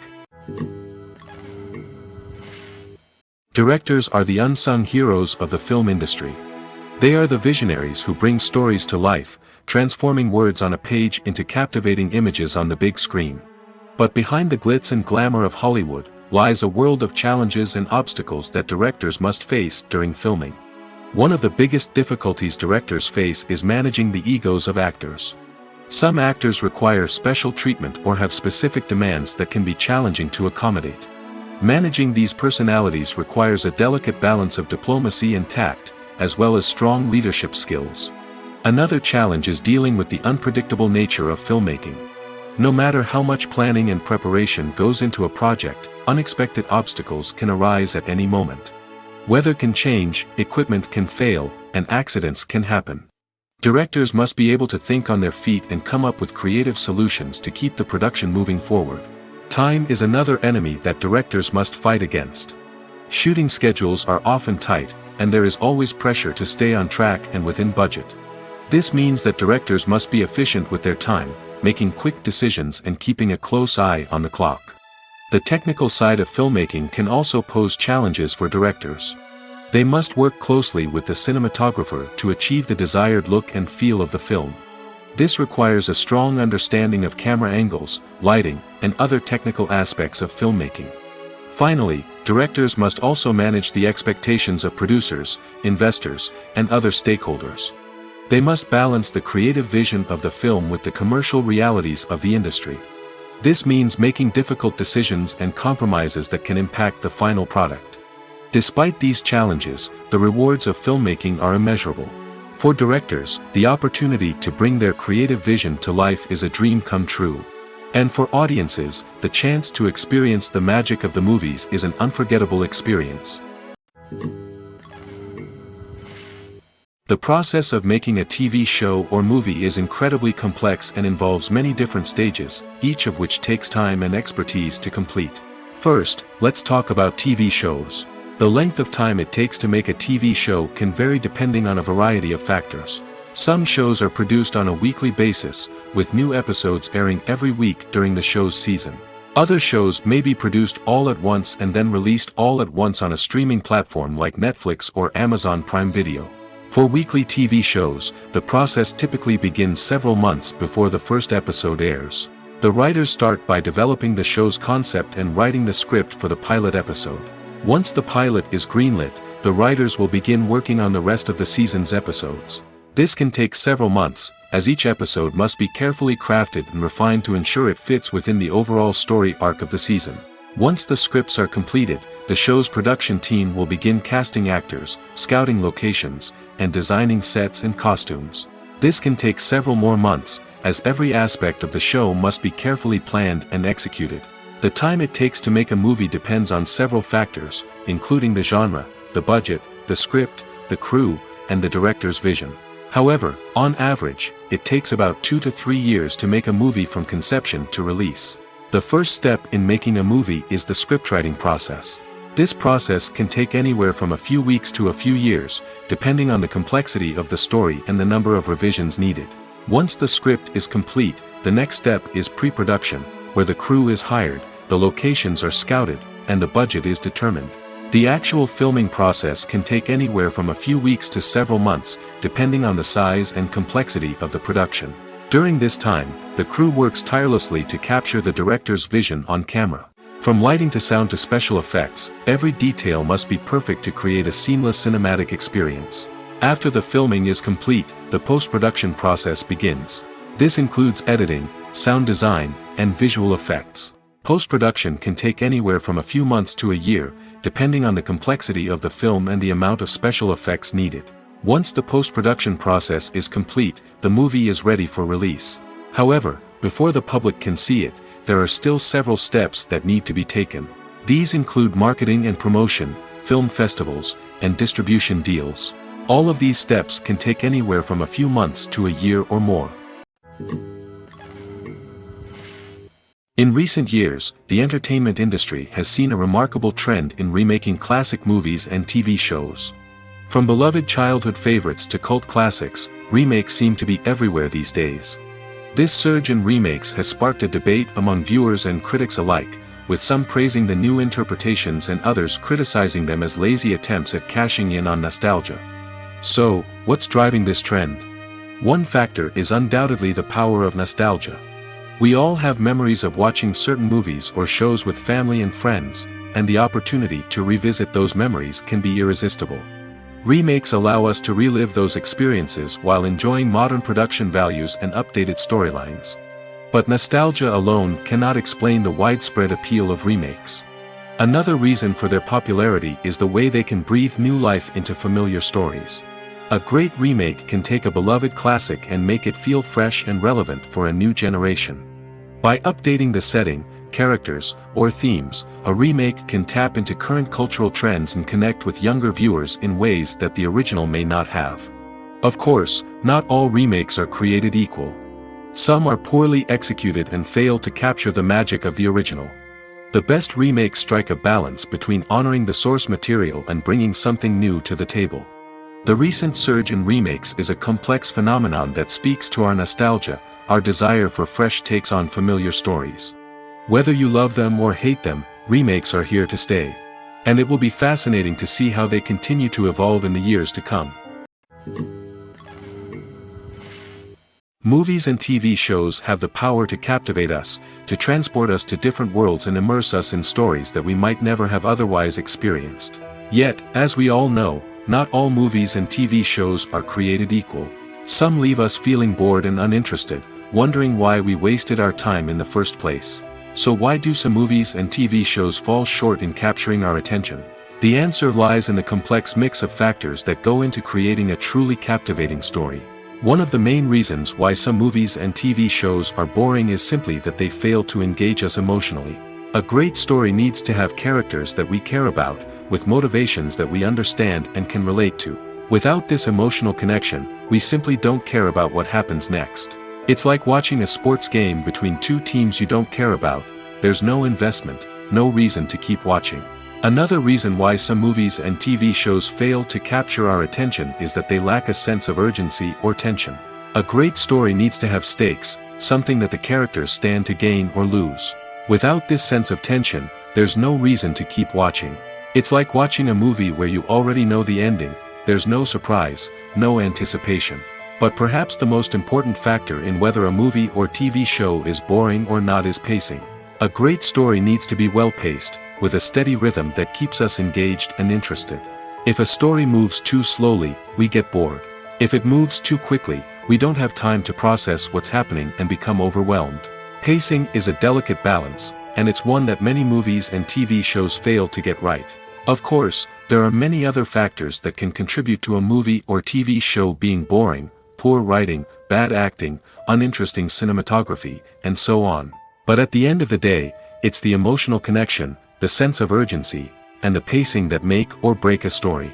Directors are the unsung heroes of the film industry. They are the visionaries who bring stories to life, transforming words on a page into captivating images on the big screen. But behind the glitz and glamour of Hollywood, lies a world of challenges and obstacles that directors must face during filming. One of the biggest difficulties directors face is managing the egos of actors. Some actors require special treatment or have specific demands that can be challenging to accommodate. Managing these personalities requires a delicate balance of diplomacy and tact, as well as strong leadership skills. Another challenge is dealing with the unpredictable nature of filmmaking. No matter how much planning and preparation goes into a project, unexpected obstacles can arise at any moment. Weather can change, equipment can fail, and accidents can happen. Directors must be able to think on their feet and come up with creative solutions to keep the production moving forward. Time is another enemy that directors must fight against. Shooting schedules are often tight, and there is always pressure to stay on track and within budget. This means that directors must be efficient with their time, making quick decisions and keeping a close eye on the clock. The technical side of filmmaking can also pose challenges for directors. They must work closely with the cinematographer to achieve the desired look and feel of the film. This requires a strong understanding of camera angles, lighting, and other technical aspects of filmmaking. Finally, directors must also manage the expectations of producers, investors, and other stakeholders. They must balance the creative vision of the film with the commercial realities of the industry. This means making difficult decisions and compromises that can impact the final product. Despite these challenges, the rewards of filmmaking are immeasurable. For directors, the opportunity to bring their creative vision to life is a dream come true. And for audiences, the chance to experience the magic of the movies is an unforgettable experience. The process of making a TV show or movie is incredibly complex and involves many different stages, each of which takes time and expertise to complete. First, let's talk about TV shows. The length of time it takes to make a TV show can vary depending on a variety of factors. Some shows are produced on a weekly basis, with new episodes airing every week during the show's season. Other shows may be produced all at once and then released all at once on a streaming platform like Netflix or Amazon Prime Video. For weekly TV shows, the process typically begins several months before the first episode airs. The writers start by developing the show's concept and writing the script for the pilot episode. Once the pilot is greenlit, the writers will begin working on the rest of the season's episodes. This can take several months, as each episode must be carefully crafted and refined to ensure it fits within the overall story arc of the season. Once the scripts are completed, the show's production team will begin casting actors, scouting locations, and designing sets and costumes. This can take several more months, as every aspect of the show must be carefully planned and executed. The time it takes to make a movie depends on several factors, including the genre, the budget, the script, the crew, and the director's vision. However, on average, it takes about 2 to 3 years to make a movie from conception to release. The first step in making a movie is the scriptwriting process. This process can take anywhere from a few weeks to a few years, depending on the complexity of the story and the number of revisions needed. Once the script is complete, the next step is pre-production, where the crew is hired, the locations are scouted, and the budget is determined. The actual filming process can take anywhere from a few weeks to several months, depending on the size and complexity of the production. During this time, the crew works tirelessly to capture the director's vision on camera. From lighting to sound to special effects, every detail must be perfect to create a seamless cinematic experience. After the filming is complete, the post-production process begins. This includes editing, sound design, and visual effects. Post-production can take anywhere from a few months to a year, depending on the complexity of the film and the amount of special effects needed. Once the post-production process is complete, the movie is ready for release. However, before the public can see it, there are still several steps that need to be taken. These include marketing and promotion, film festivals, and distribution deals. All of these steps can take anywhere from a few months to a year or more. In recent years, the entertainment industry has seen a remarkable trend in remaking classic movies and TV shows. From beloved childhood favorites to cult classics, remakes seem to be everywhere these days. This surge in remakes has sparked a debate among viewers and critics alike, with some praising the new interpretations and others criticizing them as lazy attempts at cashing in on nostalgia. So, what's driving this trend? One factor is undoubtedly the power of nostalgia. We all have memories of watching certain movies or shows with family and friends, and the opportunity to revisit those memories can be irresistible. Remakes allow us to relive those experiences while enjoying modern production values and updated storylines. But nostalgia alone cannot explain the widespread appeal of remakes. Another reason for their popularity is the way they can breathe new life into familiar stories. A great remake can take a beloved classic and make it feel fresh and relevant for a new generation. By updating the setting, characters, or themes, a remake can tap into current cultural trends and connect with younger viewers in ways that the original may not have. Of course, not all remakes are created equal. Some are poorly executed and fail to capture the magic of the original. The best remakes strike a balance between honoring the source material and bringing something new to the table. The recent surge in remakes is a complex phenomenon that speaks to our nostalgia, our desire for fresh takes on familiar stories. Whether you love them or hate them, remakes are here to stay. And it will be fascinating to see how they continue to evolve in the years to come. Movies and TV shows have the power to captivate us, to transport us to different worlds and immerse us in stories that we might never have otherwise experienced. Yet, as we all know, not all movies and TV shows are created equal. Some leave us feeling bored and uninterested, wondering why we wasted our time in the first place. So why do some movies and TV shows fall short in capturing our attention? The answer lies in the complex mix of factors that go into creating a truly captivating story. One of the main reasons why some movies and TV shows are boring is simply that they fail to engage us emotionally. A great story needs to have characters that we care about, with motivations that we understand and can relate to. Without this emotional connection, we simply don't care about what happens next. It's like watching a sports game between two teams you don't care about. There's no investment, no reason to keep watching. Another reason why some movies and TV shows fail to capture our attention is that they lack a sense of urgency or tension. A great story needs to have stakes, something that the characters stand to gain or lose. Without this sense of tension, there's no reason to keep watching. It's like watching a movie where you already know the ending. There's no surprise, no anticipation. But perhaps the most important factor in whether a movie or TV show is boring or not is pacing. A great story needs to be well-paced, with a steady rhythm that keeps us engaged and interested. If a story moves too slowly, we get bored. If it moves too quickly, we don't have time to process what's happening and become overwhelmed. Pacing is a delicate balance, and it's one that many movies and TV shows fail to get right. Of course, there are many other factors that can contribute to a movie or TV show being boring: poor writing, bad acting, uninteresting cinematography, and so on. But at the end of the day, it's the emotional connection, the sense of urgency, and the pacing that make or break a story.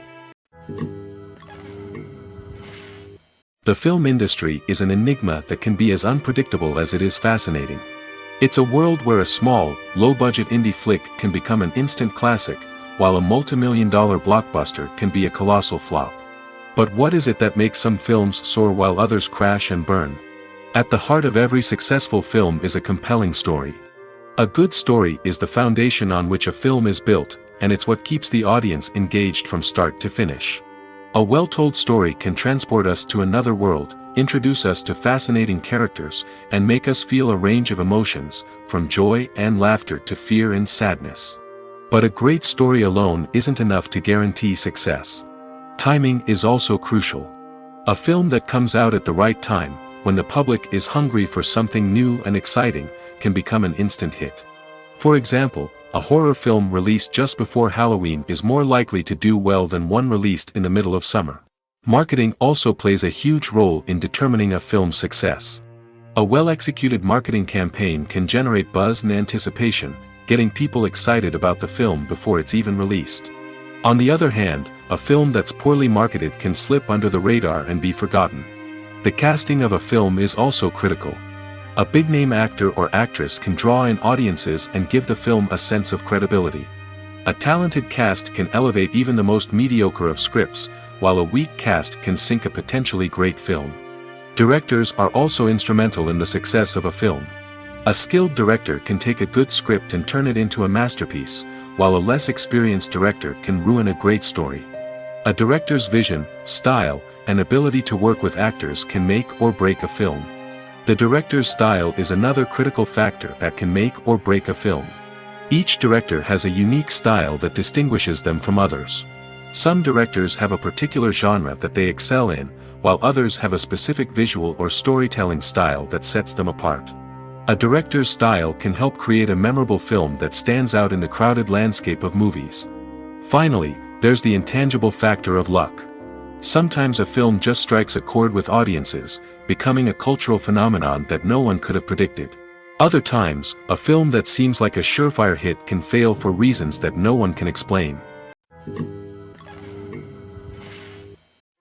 The film industry is an enigma that can be as unpredictable as it is fascinating. It's a world where a small, low-budget indie flick can become an instant classic, while a multi-million-dollar blockbuster can be a colossal flop. But what is it that makes some films soar while others crash and burn? At the heart of every successful film is a compelling story. A good story is the foundation on which a film is built, and it's what keeps the audience engaged from start to finish. A well-told story can transport us to another world, introduce us to fascinating characters, and make us feel a range of emotions, from joy and laughter to fear and sadness. But a great story alone isn't enough to guarantee success. Timing is also crucial. A film that comes out at the right time, when the public is hungry for something new and exciting, can become an instant hit. For example, a horror film released just before Halloween is more likely to do well than one released in the middle of summer. Marketing also plays a huge role in determining a film's success. A well-executed marketing campaign can generate buzz and anticipation, getting people excited about the film before it's even released. On the other hand, a film that's poorly marketed can slip under the radar and be forgotten. The casting of a film is also critical. A big-name actor or actress can draw in audiences and give the film a sense of credibility. A talented cast can elevate even the most mediocre of scripts, while a weak cast can sink a potentially great film. Directors are also instrumental in the success of a film. A skilled director can take a good script and turn it into a masterpiece, while a less experienced director can ruin a great story. A director's vision, style, and ability to work with actors can make or break a film. The director's style is another critical factor that can make or break a film. Each director has a unique style that distinguishes them from others. Some directors have a particular genre that they excel in, while others have a specific visual or storytelling style that sets them apart. A director's style can help create a memorable film that stands out in the crowded landscape of movies. Finally, there's the intangible factor of luck. Sometimes a film just strikes a chord with audiences, becoming a cultural phenomenon that no one could have predicted. Other times, a film that seems like a surefire hit can fail for reasons that no one can explain.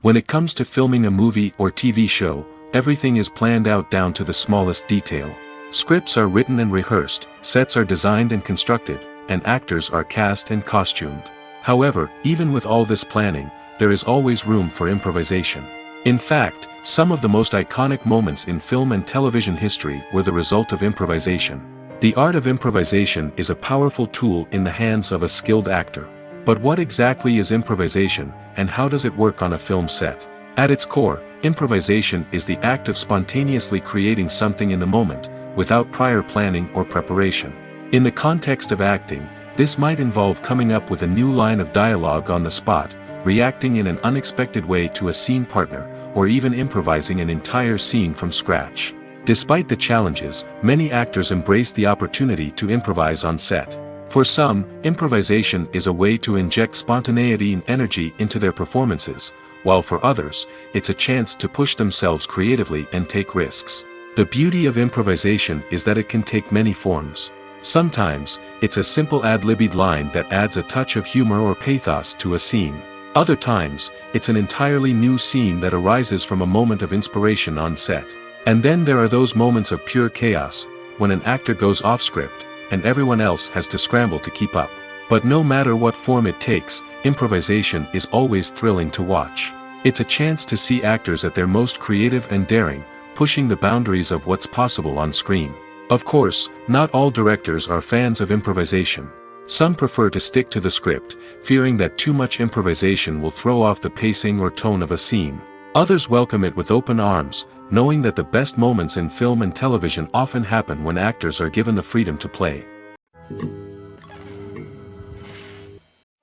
When it comes to filming a movie or TV show, everything is planned out down to the smallest detail. Scripts are written and rehearsed, sets are designed and constructed, and actors are cast and costumed. However, even with all this planning, there is always room for improvisation. In fact, some of the most iconic moments in film and television history were the result of improvisation. The art of improvisation is a powerful tool in the hands of a skilled actor. But what exactly is improvisation, and how does it work on a film set? At its core, improvisation is the act of spontaneously creating something in the moment, without prior planning or preparation. In the context of acting, this might involve coming up with a new line of dialogue on the spot, reacting in an unexpected way to a scene partner, or even improvising an entire scene from scratch. Despite the challenges, many actors embrace the opportunity to improvise on set. For some, improvisation is a way to inject spontaneity and energy into their performances, while for others, it's a chance to push themselves creatively and take risks. The beauty of improvisation is that it can take many forms. Sometimes, it's a simple ad-libbed line that adds a touch of humor or pathos to a scene. Other times, it's an entirely new scene that arises from a moment of inspiration on set. And then there are those moments of pure chaos, when an actor goes off script, and everyone else has to scramble to keep up. But no matter what form it takes, improvisation is always thrilling to watch. It's a chance to see actors at their most creative and daring, pushing the boundaries of what's possible on screen. Of course, not all directors are fans of improvisation. Some prefer to stick to the script, fearing that too much improvisation will throw off the pacing or tone of a scene. Others welcome it with open arms, knowing that the best moments in film and television often happen when actors are given the freedom to play.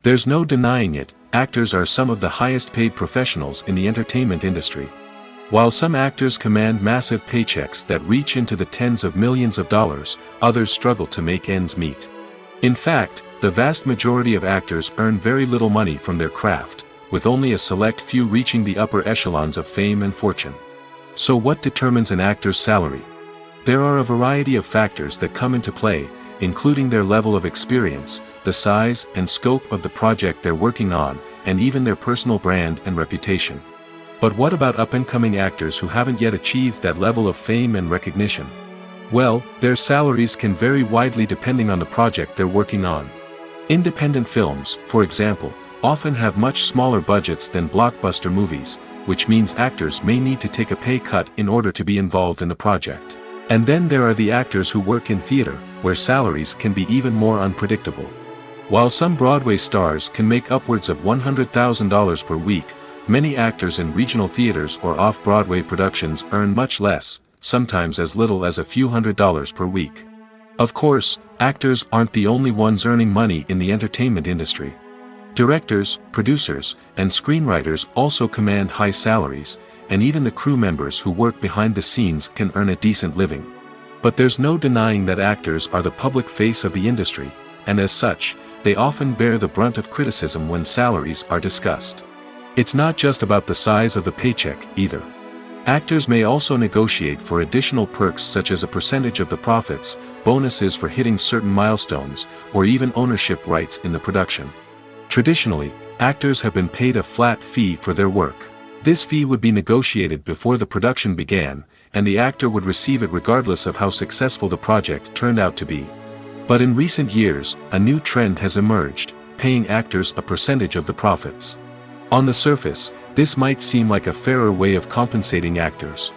There's no denying it, actors are some of the highest paid professionals in the entertainment industry. While some actors command massive paychecks that reach into the tens of millions of dollars, others struggle to make ends meet. In fact, the vast majority of actors earn very little money from their craft, with only a select few reaching the upper echelons of fame and fortune. So what determines an actor's salary? There are a variety of factors that come into play, including their level of experience, the size and scope of the project they're working on, and even their personal brand and reputation. But what about up-and-coming actors who haven't yet achieved that level of fame and recognition? Well, their salaries can vary widely depending on the project they're working on. Independent films, for example, often have much smaller budgets than blockbuster movies, which means actors may need to take a pay cut in order to be involved in the project. And then there are the actors who work in theater, where salaries can be even more unpredictable. While some Broadway stars can make upwards of $100,000 per week, many actors in regional theaters or off-Broadway productions earn much less, sometimes as little as a few $100s per week. Of course, actors aren't the only ones earning money in the entertainment industry. Directors, producers, and screenwriters also command high salaries, and even the crew members who work behind the scenes can earn a decent living. But there's no denying that actors are the public face of the industry, and as such, they often bear the brunt of criticism when salaries are discussed. It's not just about the size of the paycheck, either. Actors may also negotiate for additional perks such as a percentage of the profits, bonuses for hitting certain milestones, or even ownership rights in the production. Traditionally, actors have been paid a flat fee for their work. This fee would be negotiated before the production began, and the actor would receive it regardless of how successful the project turned out to be. But in recent years, a new trend has emerged, paying actors a percentage of the profits. On the surface, this might seem like a fairer way of compensating actors.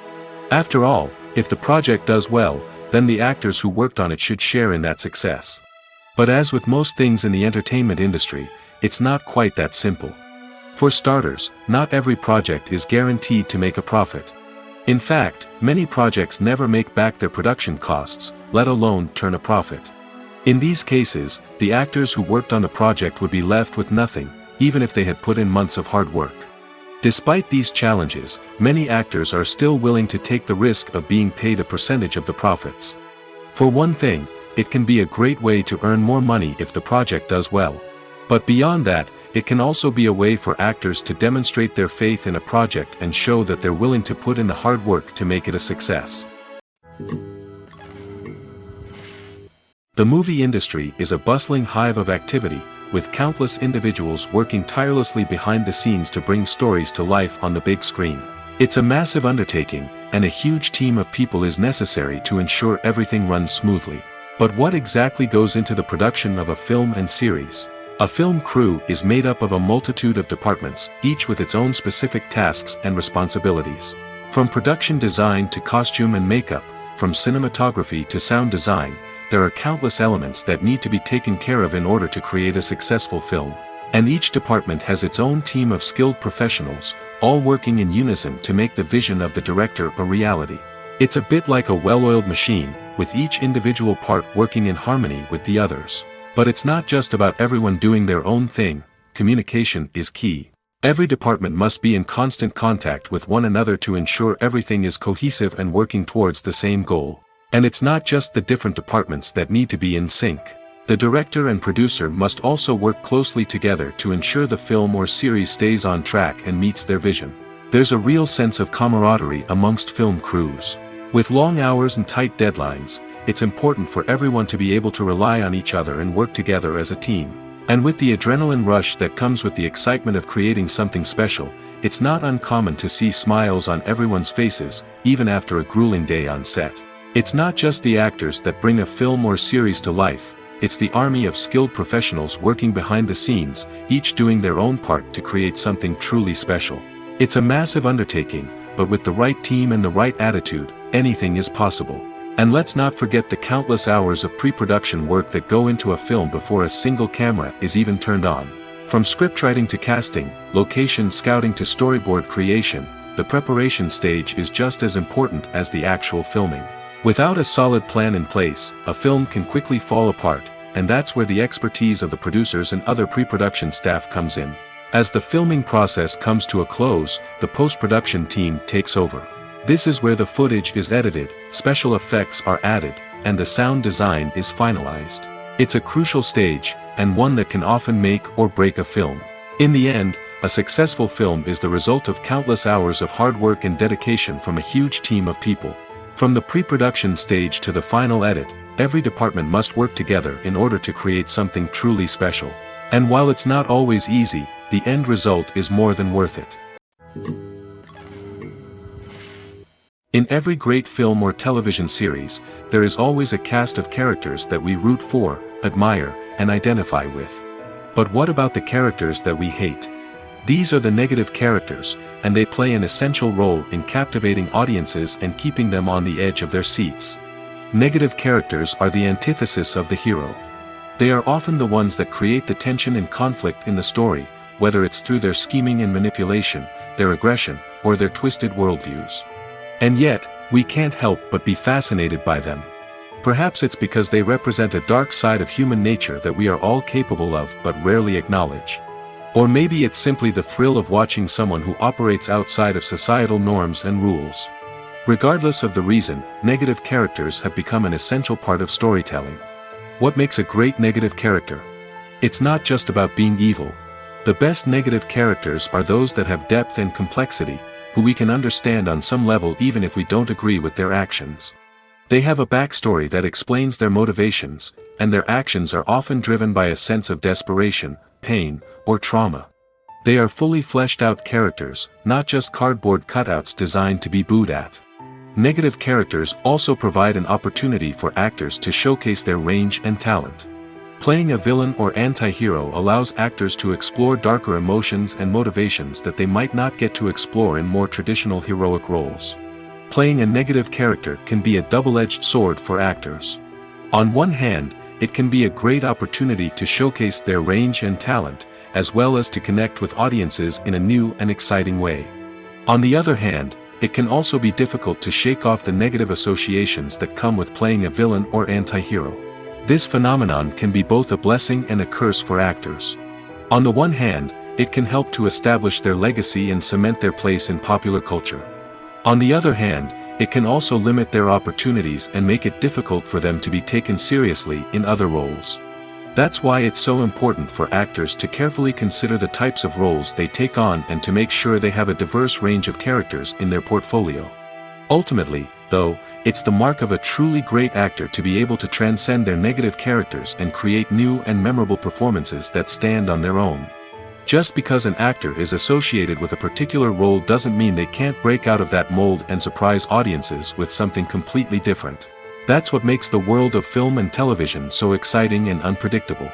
After all, if the project does well, then the actors who worked on it should share in that success. But as with most things in the entertainment industry, it's not quite that simple. For starters, not every project is guaranteed to make a profit. In fact, many projects never make back their production costs, let alone turn a profit. In these cases, the actors who worked on the project would be left with nothing, even if they had put in months of hard work. Despite these challenges, many actors are still willing to take the risk of being paid a percentage of the profits. For one thing, it can be a great way to earn more money if the project does well. But beyond that, it can also be a way for actors to demonstrate their faith in a project and show that they're willing to put in the hard work to make it a success. The movie industry is a bustling hive of activity, with countless individuals working tirelessly behind the scenes to bring stories to life on the big screen. It's a massive undertaking, and a huge team of people is necessary to ensure everything runs smoothly. But what exactly goes into the production of a film and series? A film crew is made up of a multitude of departments, each with its own specific tasks and responsibilities. From production design to costume and makeup, from cinematography to sound design, there are countless elements that need to be taken care of in order to create a successful film. And each department has its own team of skilled professionals, all working in unison to make the vision of the director a reality. It's a bit like a well-oiled machine, with each individual part working in harmony with the others. But it's not just about everyone doing their own thing. Communication is key. Every department must be in constant contact with one another to ensure everything is cohesive and working towards the same goal. And it's not just the different departments that need to be in sync. The director and producer must also work closely together to ensure the film or series stays on track and meets their vision. There's a real sense of camaraderie amongst film crews. With long hours and tight deadlines, it's important for everyone to be able to rely on each other and work together as a team. And with the adrenaline rush that comes with the excitement of creating something special, it's not uncommon to see smiles on everyone's faces, even after a grueling day on set. It's not just the actors that bring a film or series to life, it's the army of skilled professionals working behind the scenes, each doing their own part to create something truly special. It's a massive undertaking, but with the right team and the right attitude, anything is possible. And let's not forget the countless hours of pre-production work that go into a film before a single camera is even turned on. From scriptwriting to casting, location scouting to storyboard creation, the preparation stage is just as important as the actual filming. Without a solid plan in place, a film can quickly fall apart, and that's where the expertise of the producers and other pre-production staff comes in. As the filming process comes to a close, the post-production team takes over. This is where the footage is edited, special effects are added, and the sound design is finalized. It's a crucial stage, and one that can often make or break a film. In the end, a successful film is the result of countless hours of hard work and dedication from a huge team of people. From the pre-production stage to the final edit, every department must work together in order to create something truly special. And while it's not always easy, the end result is more than worth it. In every great film or television series, there is always a cast of characters that we root for, admire, and identify with. But what about the characters that we hate? These are the negative characters, and they play an essential role in captivating audiences and keeping them on the edge of their seats. Negative characters are the antithesis of the hero. They are often the ones that create the tension and conflict in the story, whether it's through their scheming and manipulation, their aggression, or their twisted worldviews. And yet, we can't help but be fascinated by them. Perhaps it's because they represent a dark side of human nature that we are all capable of but rarely acknowledge. Or maybe it's simply the thrill of watching someone who operates outside of societal norms and rules. Regardless of the reason, negative characters have become an essential part of storytelling. What makes a great negative character? It's not just about being evil. The best negative characters are those that have depth and complexity, who we can understand on some level even if we don't agree with their actions. They have a backstory that explains their motivations, and their actions are often driven by a sense of desperation, pain, or trauma. They are fully fleshed out characters, not just cardboard cutouts designed to be booed at. Negative characters also provide an opportunity for actors to showcase their range and talent. Playing a villain or anti-hero allows actors to explore darker emotions and motivations that they might not get to explore in more traditional heroic roles. Playing a negative character can be a double-edged sword for actors. On one hand, it can be a great opportunity to showcase their range and talent, as well as to connect with audiences in a new and exciting way. On the other hand, it can also be difficult to shake off the negative associations that come with playing a villain or anti-hero. This phenomenon can be both a blessing and a curse for actors. On the one hand, it can help to establish their legacy and cement their place in popular culture. On the other hand, it can also limit their opportunities and make it difficult for them to be taken seriously in other roles. That's why it's so important for actors to carefully consider the types of roles they take on and to make sure they have a diverse range of characters in their portfolio. Ultimately, though, it's the mark of a truly great actor to be able to transcend their negative characters and create new and memorable performances that stand on their own. Just because an actor is associated with a particular role doesn't mean they can't break out of that mold and surprise audiences with something completely different. That's what makes the world of film and television so exciting and unpredictable.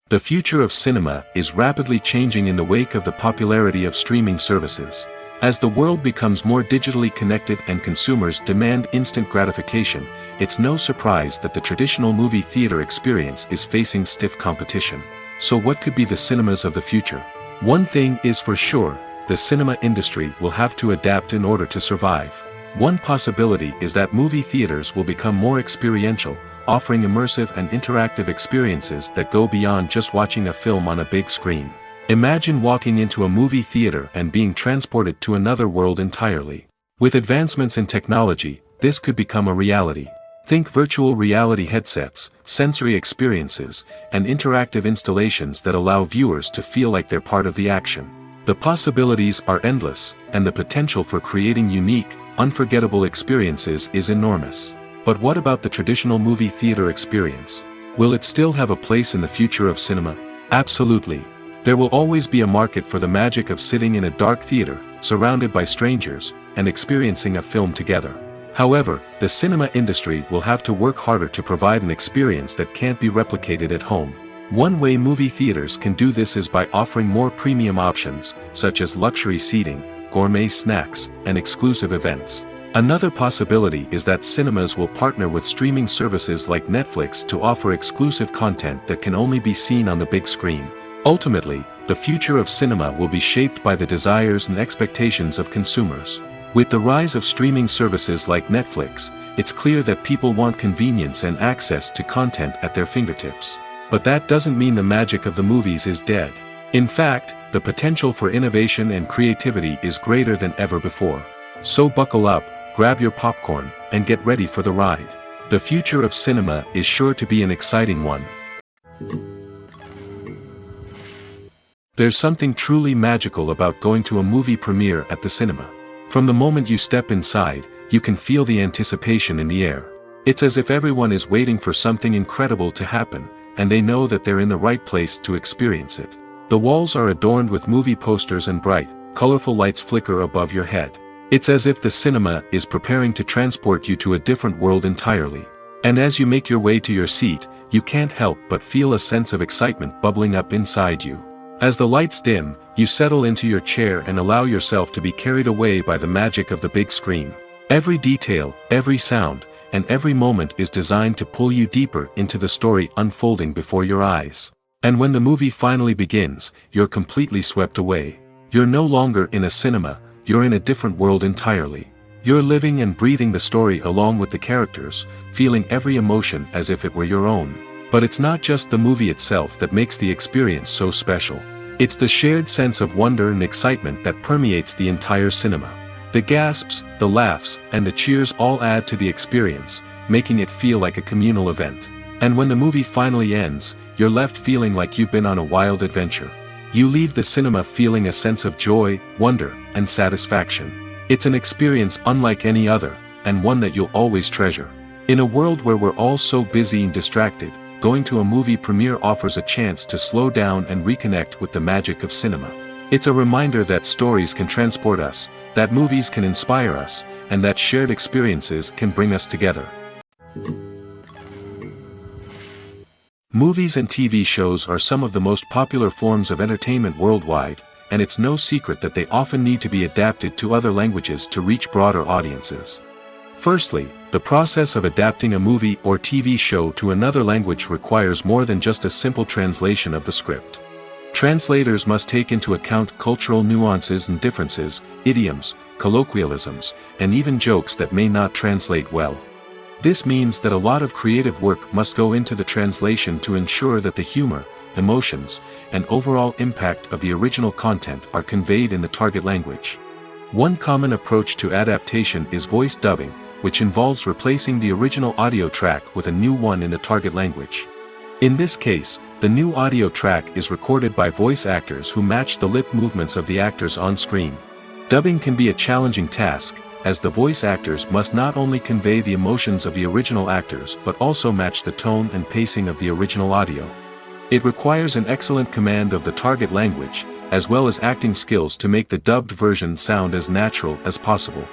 The future of cinema is rapidly changing in the wake of the popularity of streaming services. As the world becomes more digitally connected and consumers demand instant gratification, it's no surprise that the traditional movie theater experience is facing stiff competition. So what could be the cinemas of the future? One thing is for sure, the cinema industry will have to adapt in order to survive. One possibility is that movie theaters will become more experiential, offering immersive and interactive experiences that go beyond just watching a film on a big screen. Imagine walking into a movie theater and being transported to another world entirely. With advancements in technology, this could become a reality. Think virtual reality headsets, sensory experiences, and interactive installations that allow viewers to feel like they're part of the action. The possibilities are endless, and the potential for creating unique, unforgettable experiences is enormous. But what about the traditional movie theater experience? Will it still have a place in the future of cinema? Absolutely. There will always be a market for the magic of sitting in a dark theater, surrounded by strangers, and experiencing a film together. However, the cinema industry will have to work harder to provide an experience that can't be replicated at home. One way movie theaters can do this is by offering more premium options, such as luxury seating, gourmet snacks, and exclusive events. Another possibility is that cinemas will partner with streaming services like Netflix to offer exclusive content that can only be seen on the big screen. Ultimately, the future of cinema will be shaped by the desires and expectations of consumers. With the rise of streaming services like Netflix, it's clear that people want convenience and access to content at their fingertips. But that doesn't mean the magic of the movies is dead. In fact, the potential for innovation and creativity is greater than ever before. So buckle up, grab your popcorn, and get ready for the ride. The future of cinema is sure to be an exciting one. There's something truly magical about going to a movie premiere at the cinema. From the moment you step inside, you can feel the anticipation in the air. It's as if everyone is waiting for something incredible to happen, and they know that they're in the right place to experience it. The walls are adorned with movie posters and bright, colorful lights flicker above your head. It's as if the cinema is preparing to transport you to a different world entirely. And as you make your way to your seat, you can't help but feel a sense of excitement bubbling up inside you. As the lights dim, you settle into your chair and allow yourself to be carried away by the magic of the big screen. Every detail, every sound, and every moment is designed to pull you deeper into the story unfolding before your eyes. And when the movie finally begins, you're completely swept away. You're no longer in a cinema, you're in a different world entirely. You're living and breathing the story along with the characters, feeling every emotion as if it were your own. But it's not just the movie itself that makes the experience so special. It's the shared sense of wonder and excitement that permeates the entire cinema. The gasps, the laughs, and the cheers all add to the experience, making it feel like a communal event. And when the movie finally ends, you're left feeling like you've been on a wild adventure. You leave the cinema feeling a sense of joy, wonder, and satisfaction. It's an experience unlike any other, and one that you'll always treasure. In a world where we're all so busy and distracted, going to a movie premiere offers a chance to slow down and reconnect with the magic of cinema. It's a reminder that stories can transport us, that movies can inspire us, and that shared experiences can bring us together. Movies and TV shows are some of the most popular forms of entertainment worldwide, and it's no secret that they often need to be adapted to other languages to reach broader audiences. Firstly, the process of adapting a movie or TV show to another language requires more than just a simple translation of the script. Translators must take into account cultural nuances and differences, idioms, colloquialisms, and even jokes that may not translate well. This means that a lot of creative work must go into the translation to ensure that the humor, emotions, and overall impact of the original content are conveyed in the target language. One common approach to adaptation is voice dubbing, which involves replacing the original audio track with a new one in the target language. In this case, the new audio track is recorded by voice actors who match the lip movements of the actors on screen. Dubbing can be a challenging task, as the voice actors must not only convey the emotions of the original actors but also match the tone and pacing of the original audio. It requires an excellent command of the target language, as well as acting skills to make the dubbed version sound as natural as possible.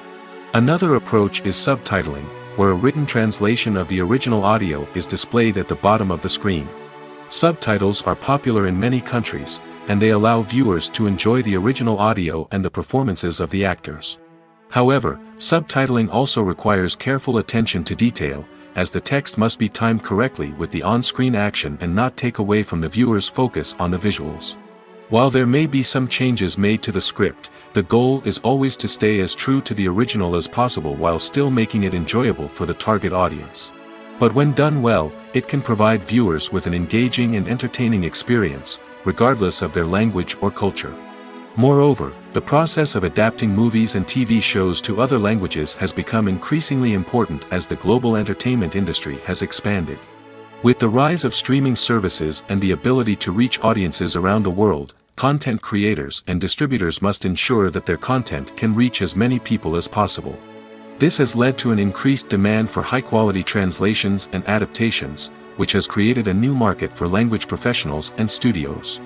Another approach is subtitling, where a written translation of the original audio is displayed at the bottom of the screen. Subtitles are popular in many countries, and they allow viewers to enjoy the original audio and the performances of the actors. However, subtitling also requires careful attention to detail, as the text must be timed correctly with the on-screen action and not take away from the viewer's focus on the visuals. While there may be some changes made to the script, the goal is always to stay as true to the original as possible while still making it enjoyable for the target audience. But when done well, it can provide viewers with an engaging and entertaining experience, regardless of their language or culture. Moreover, the process of adapting movies and TV shows to other languages has become increasingly important as the global entertainment industry has expanded. With the rise of streaming services and the ability to reach audiences around the world, content creators and distributors must ensure that their content can reach as many people as possible. This has led to an increased demand for high-quality translations and adaptations, which has created a new market for language professionals and studios.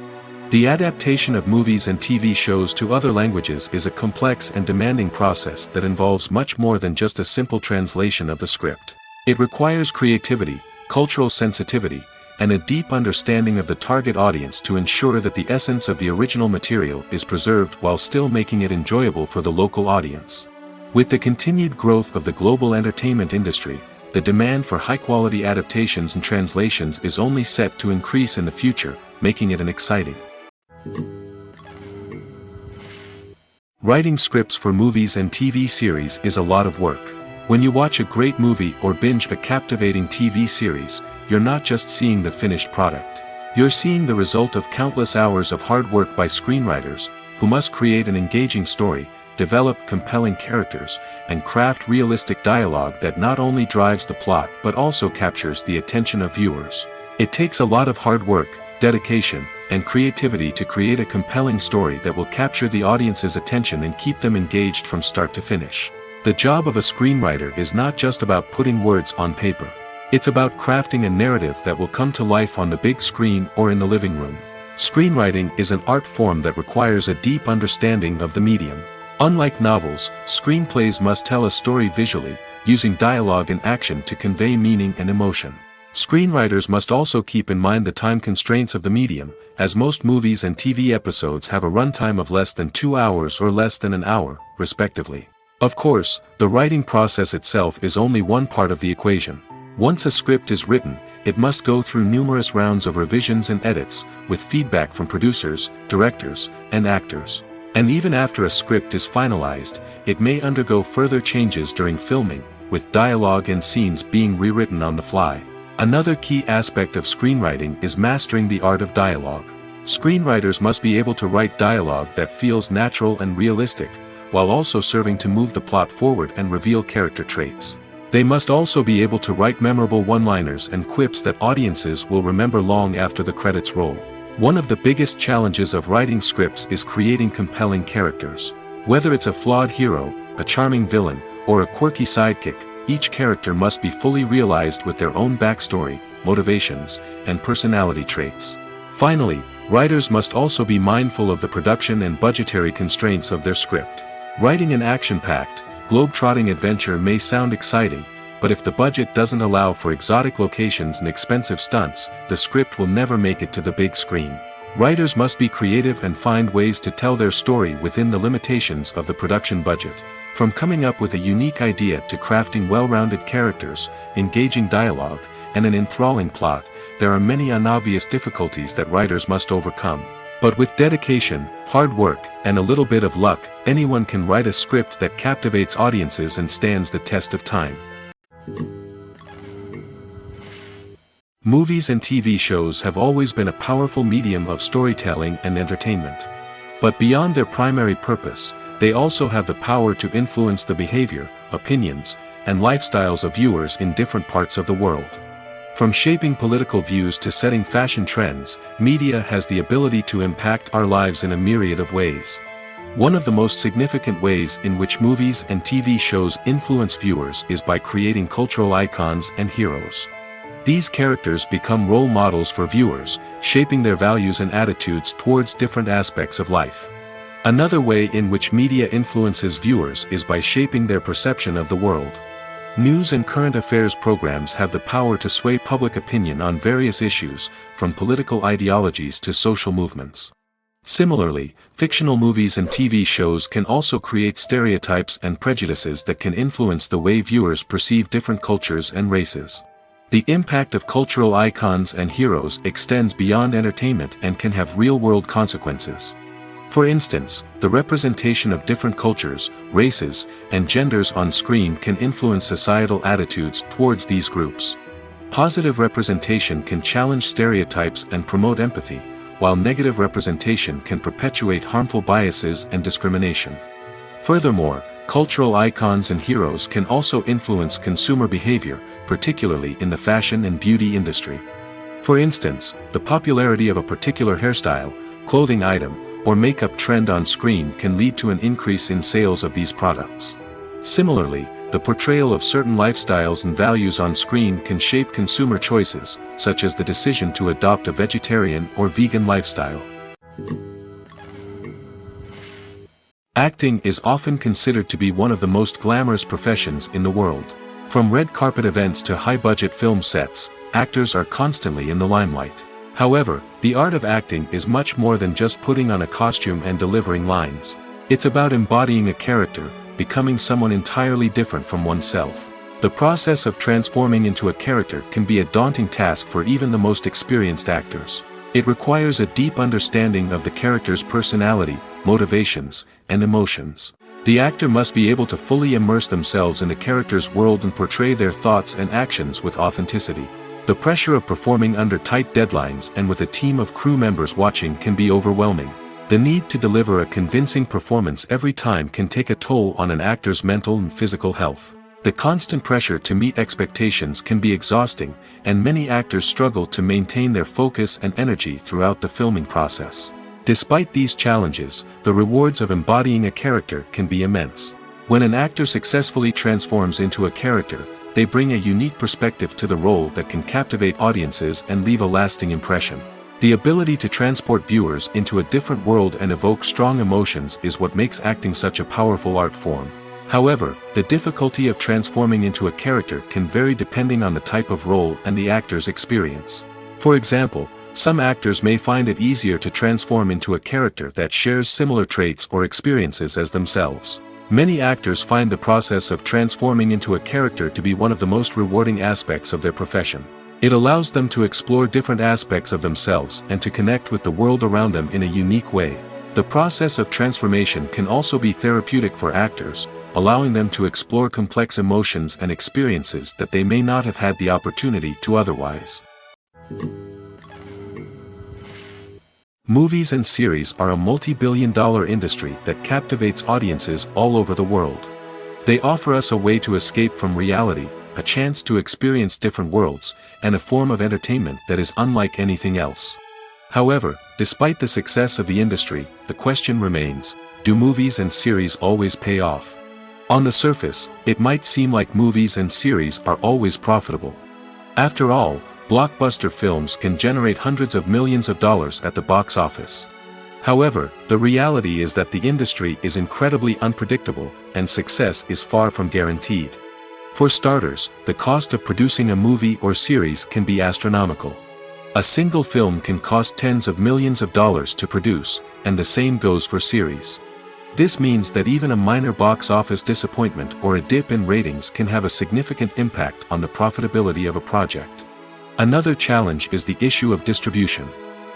The adaptation of movies and TV shows to other languages is a complex and demanding process that involves much more than just a simple translation of the script. It requires creativity, cultural sensitivity, and a deep understanding of the target audience to ensure that the essence of the original material is preserved while still making it enjoyable for the local audience. With the continued growth of the global entertainment industry, the demand for high-quality adaptations and translations is only set to increase in the future, making it an exciting. Writing scripts for movies and TV series is a lot of work. When you watch a great movie or binge a captivating TV series, you're not just seeing the finished product. You're seeing the result of countless hours of hard work by screenwriters, who must create an engaging story, develop compelling characters, and craft realistic dialogue that not only drives the plot but also captures the attention of viewers. It takes a lot of hard work, dedication, and creativity to create a compelling story that will capture the audience's attention and keep them engaged from start to finish. The job of a screenwriter is not just about putting words on paper. It's about crafting a narrative that will come to life on the big screen or in the living room. Screenwriting is an art form that requires a deep understanding of the medium. Unlike novels, screenplays must tell a story visually, using dialogue and action to convey meaning and emotion. Screenwriters must also keep in mind the time constraints of the medium, as most movies and TV episodes have a runtime of less than 2 hours or less than an hour, respectively. Of course, the writing process itself is only one part of the equation. Once a script is written, it must go through numerous rounds of revisions and edits, with feedback from producers, directors, and actors. And even after a script is finalized, it may undergo further changes during filming, with dialogue and scenes being rewritten on the fly. Another key aspect of screenwriting is mastering the art of dialogue. Screenwriters must be able to write dialogue that feels natural and realistic, while also serving to move the plot forward and reveal character traits. They must also be able to write memorable one-liners and quips that audiences will remember long after the credits roll. One of the biggest challenges of writing scripts is creating compelling characters. Whether it's a flawed hero, a charming villain, or a quirky sidekick, each character must be fully realized with their own backstory, motivations, and personality traits. Finally, writers must also be mindful of the production and budgetary constraints of their script. Writing an action-packed, globe-trotting adventure may sound exciting, but if the budget doesn't allow for exotic locations and expensive stunts, the script will never make it to the big screen. Writers must be creative and find ways to tell their story within the limitations of the production budget. From coming up with a unique idea to crafting well-rounded characters, engaging dialogue, and an enthralling plot, there are many unobvious difficulties that writers must overcome. But with dedication, hard work, and a little bit of luck, anyone can write a script that captivates audiences and stands the test of time. Movies and TV shows have always been a powerful medium of storytelling and entertainment. But beyond their primary purpose, they also have the power to influence the behavior, opinions, and lifestyles of viewers in different parts of the world. From shaping political views to setting fashion trends, media has the ability to impact our lives in a myriad of ways. One of the most significant ways in which movies and TV shows influence viewers is by creating cultural icons and heroes. These characters become role models for viewers, shaping their values and attitudes towards different aspects of life. Another way in which media influences viewers is by shaping their perception of the world. News and current affairs programs have the power to sway public opinion on various issues, from political ideologies to social movements. Similarly, fictional movies and TV shows can also create stereotypes and prejudices that can influence the way viewers perceive different cultures and races. The impact of cultural icons and heroes extends beyond entertainment and can have real-world consequences. For instance, the representation of different cultures, races, and genders on screen can influence societal attitudes towards these groups. Positive representation can challenge stereotypes and promote empathy, while negative representation can perpetuate harmful biases and discrimination. Furthermore, cultural icons and heroes can also influence consumer behavior, particularly in the fashion and beauty industry. For instance, the popularity of a particular hairstyle, clothing item, or makeup trend on screen can lead to an increase in sales of these products. Similarly, the portrayal of certain lifestyles and values on screen can shape consumer choices, such as the decision to adopt a vegetarian or vegan lifestyle. Acting is often considered to be one of the most glamorous professions in the world. From red carpet events to high-budget film sets, actors are constantly in the limelight. However, the art of acting is much more than just putting on a costume and delivering lines. It's about embodying a character, becoming someone entirely different from oneself. The process of transforming into a character can be a daunting task for even the most experienced actors. It requires a deep understanding of the character's personality, motivations, and emotions. The actor must be able to fully immerse themselves in the character's world and portray their thoughts and actions with authenticity. The pressure of performing under tight deadlines and with a team of crew members watching can be overwhelming. The need to deliver a convincing performance every time can take a toll on an actor's mental and physical health. The constant pressure to meet expectations can be exhausting, and many actors struggle to maintain their focus and energy throughout the filming process. Despite these challenges, the rewards of embodying a character can be immense. When an actor successfully transforms into a character, they bring a unique perspective to the role that can captivate audiences and leave a lasting impression. The ability to transport viewers into a different world and evoke strong emotions is what makes acting such a powerful art form. However, the difficulty of transforming into a character can vary depending on the type of role and the actor's experience. For example, some actors may find it easier to transform into a character that shares similar traits or experiences as themselves. Many actors find the process of transforming into a character to be one of the most rewarding aspects of their profession. It allows them to explore different aspects of themselves and to connect with the world around them in a unique way. The process of transformation can also be therapeutic for actors, allowing them to explore complex emotions and experiences that they may not have had the opportunity to otherwise. Movies and series are a multi-billion-dollar industry that captivates audiences all over the world. They offer us a way to escape from reality, a chance to experience different worlds, and a form of entertainment that is unlike anything else. However, despite the success of the industry, the question remains, do movies and series always pay off? On the surface, it might seem like movies and series are always profitable. After all, blockbuster films can generate hundreds of millions of dollars at the box office. However, the reality is that the industry is incredibly unpredictable, and success is far from guaranteed. For starters, the cost of producing a movie or series can be astronomical. A single film can cost tens of millions of dollars to produce, and the same goes for series. This means that even a minor box office disappointment or a dip in ratings can have a significant impact on the profitability of a project. Another challenge is the issue of distribution.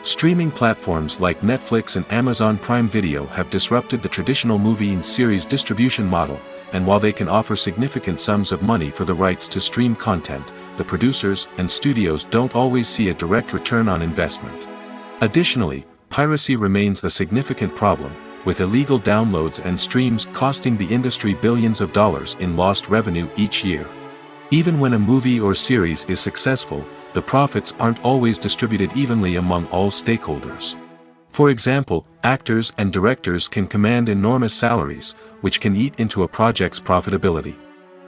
Streaming platforms like Netflix and Amazon Prime Video have disrupted the traditional movie and series distribution model, and while they can offer significant sums of money for the rights to stream content, the producers and studios don't always see a direct return on investment. Additionally, piracy remains a significant problem, with illegal downloads and streams costing the industry billions of dollars in lost revenue each year. Even when a movie or series is successful, the profits aren't always distributed evenly among all stakeholders. For example, actors and directors can command enormous salaries, which can eat into a project's profitability.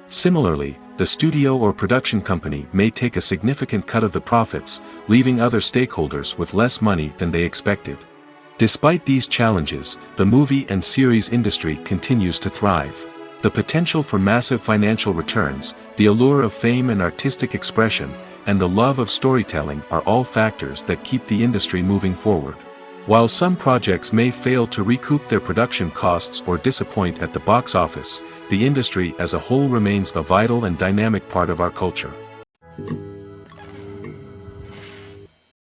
Similarly, the studio or production company may take a significant cut of the profits, leaving other stakeholders with less money than they expected. Despite these challenges, the movie and series industry continues to thrive. The potential for massive financial returns, the allure of fame and artistic expression, and the love of storytelling are all factors that keep the industry moving forward. While some projects may fail to recoup their production costs or disappoint at the box office, the industry as a whole remains a vital and dynamic part of our culture.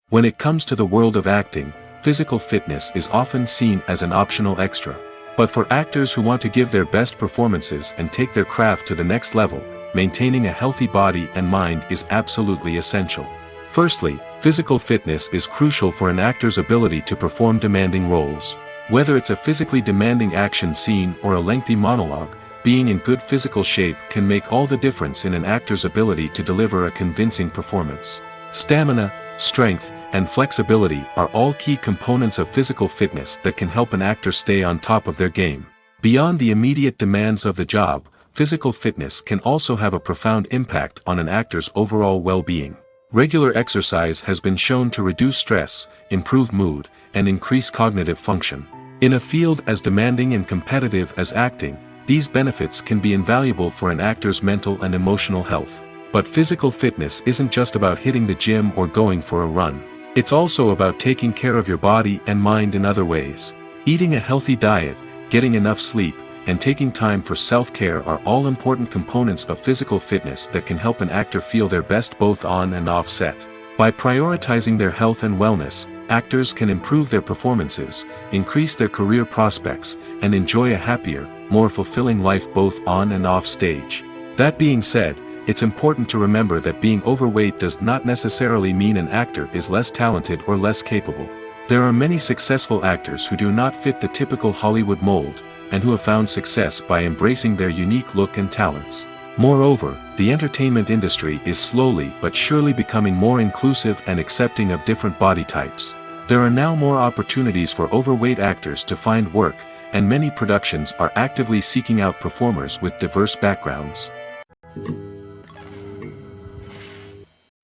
When it comes to the world of acting, physical fitness is often seen as an optional extra. But for actors who want to give their best performances and take their craft to the next level, maintaining a healthy body and mind is absolutely essential. Firstly, physical fitness is crucial for an actor's ability to perform demanding roles. Whether it's a physically demanding action scene or a lengthy monologue, being in good physical shape can make all the difference in an actor's ability to deliver a convincing performance. Stamina, strength, and flexibility are all key components of physical fitness that can help an actor stay on top of their game. Beyond the immediate demands of the job, physical fitness can also have a profound impact on an actor's overall well-being. Regular exercise has been shown to reduce stress, improve mood, and increase cognitive function. In a field as demanding and competitive as acting, these benefits can be invaluable for an actor's mental and emotional health. But physical fitness isn't just about hitting the gym or going for a run. It's also about taking care of your body and mind in other ways. Eating a healthy diet, getting enough sleep, and taking time for self-care are all important components of physical fitness that can help an actor feel their best both on and off set. By prioritizing their health and wellness, actors can improve their performances, increase their career prospects, and enjoy a happier, more fulfilling life both on and off stage. That being said, it's important to remember that being overweight does not necessarily mean an actor is less talented or less capable. There are many successful actors who do not fit the typical Hollywood mold, and who have found success by embracing their unique look and talents. Moreover, the entertainment industry is slowly but surely becoming more inclusive and accepting of different body types. There are now more opportunities for overweight actors to find work, and many productions are actively seeking out performers with diverse backgrounds.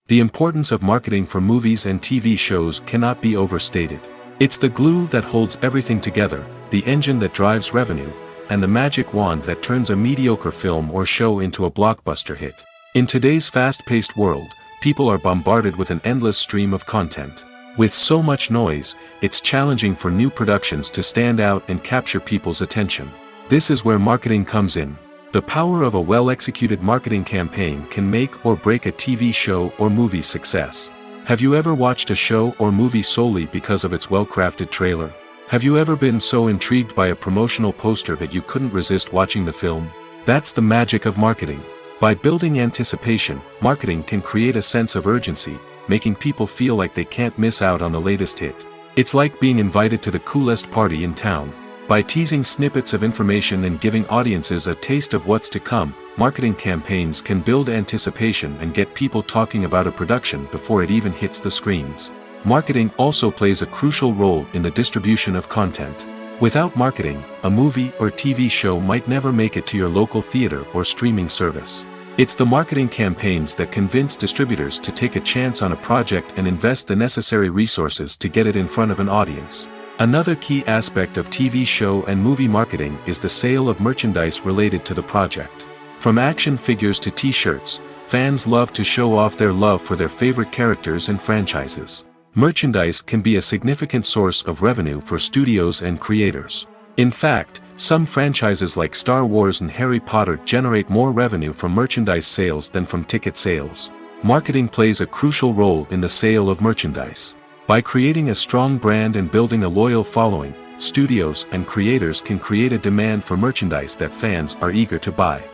The importance of marketing for movies and TV shows cannot be overstated. It's the glue that holds everything together, the engine that drives revenue, and the magic wand that turns a mediocre film or show into a blockbuster hit. In today's fast-paced world, people are bombarded with an endless stream of content. With so much noise, it's challenging for new productions to stand out and capture people's attention. This is where marketing comes in. The power of a well-executed marketing campaign can make or break a TV show or movie's success. Have you ever watched a show or movie solely because of its well-crafted trailer? Have you ever been so intrigued by a promotional poster that you couldn't resist watching the film? That's the magic of marketing. By building anticipation, marketing can create a sense of urgency, making people feel like they can't miss out on the latest hit. It's like being invited to the coolest party in town. By teasing snippets of information and giving audiences a taste of what's to come, marketing campaigns can build anticipation and get people talking about a production before it even hits the screens. Marketing also plays a crucial role in the distribution of content. Without marketing, a movie or TV show might never make it to your local theater or streaming service. It's the marketing campaigns that convince distributors to take a chance on a project and invest the necessary resources to get it in front of an audience. Another key aspect of TV show and movie marketing is the sale of merchandise related to the project. From action figures to t-shirts, fans love to show off their love for their favorite characters and franchises. Merchandise can be a significant source of revenue for studios and creators. In fact, some franchises like Star Wars and Harry Potter generate more revenue from merchandise sales than from ticket sales. Marketing plays a crucial role in the sale of merchandise. By creating a strong brand and building a loyal following, studios and creators can create a demand for merchandise that fans are eager to buy.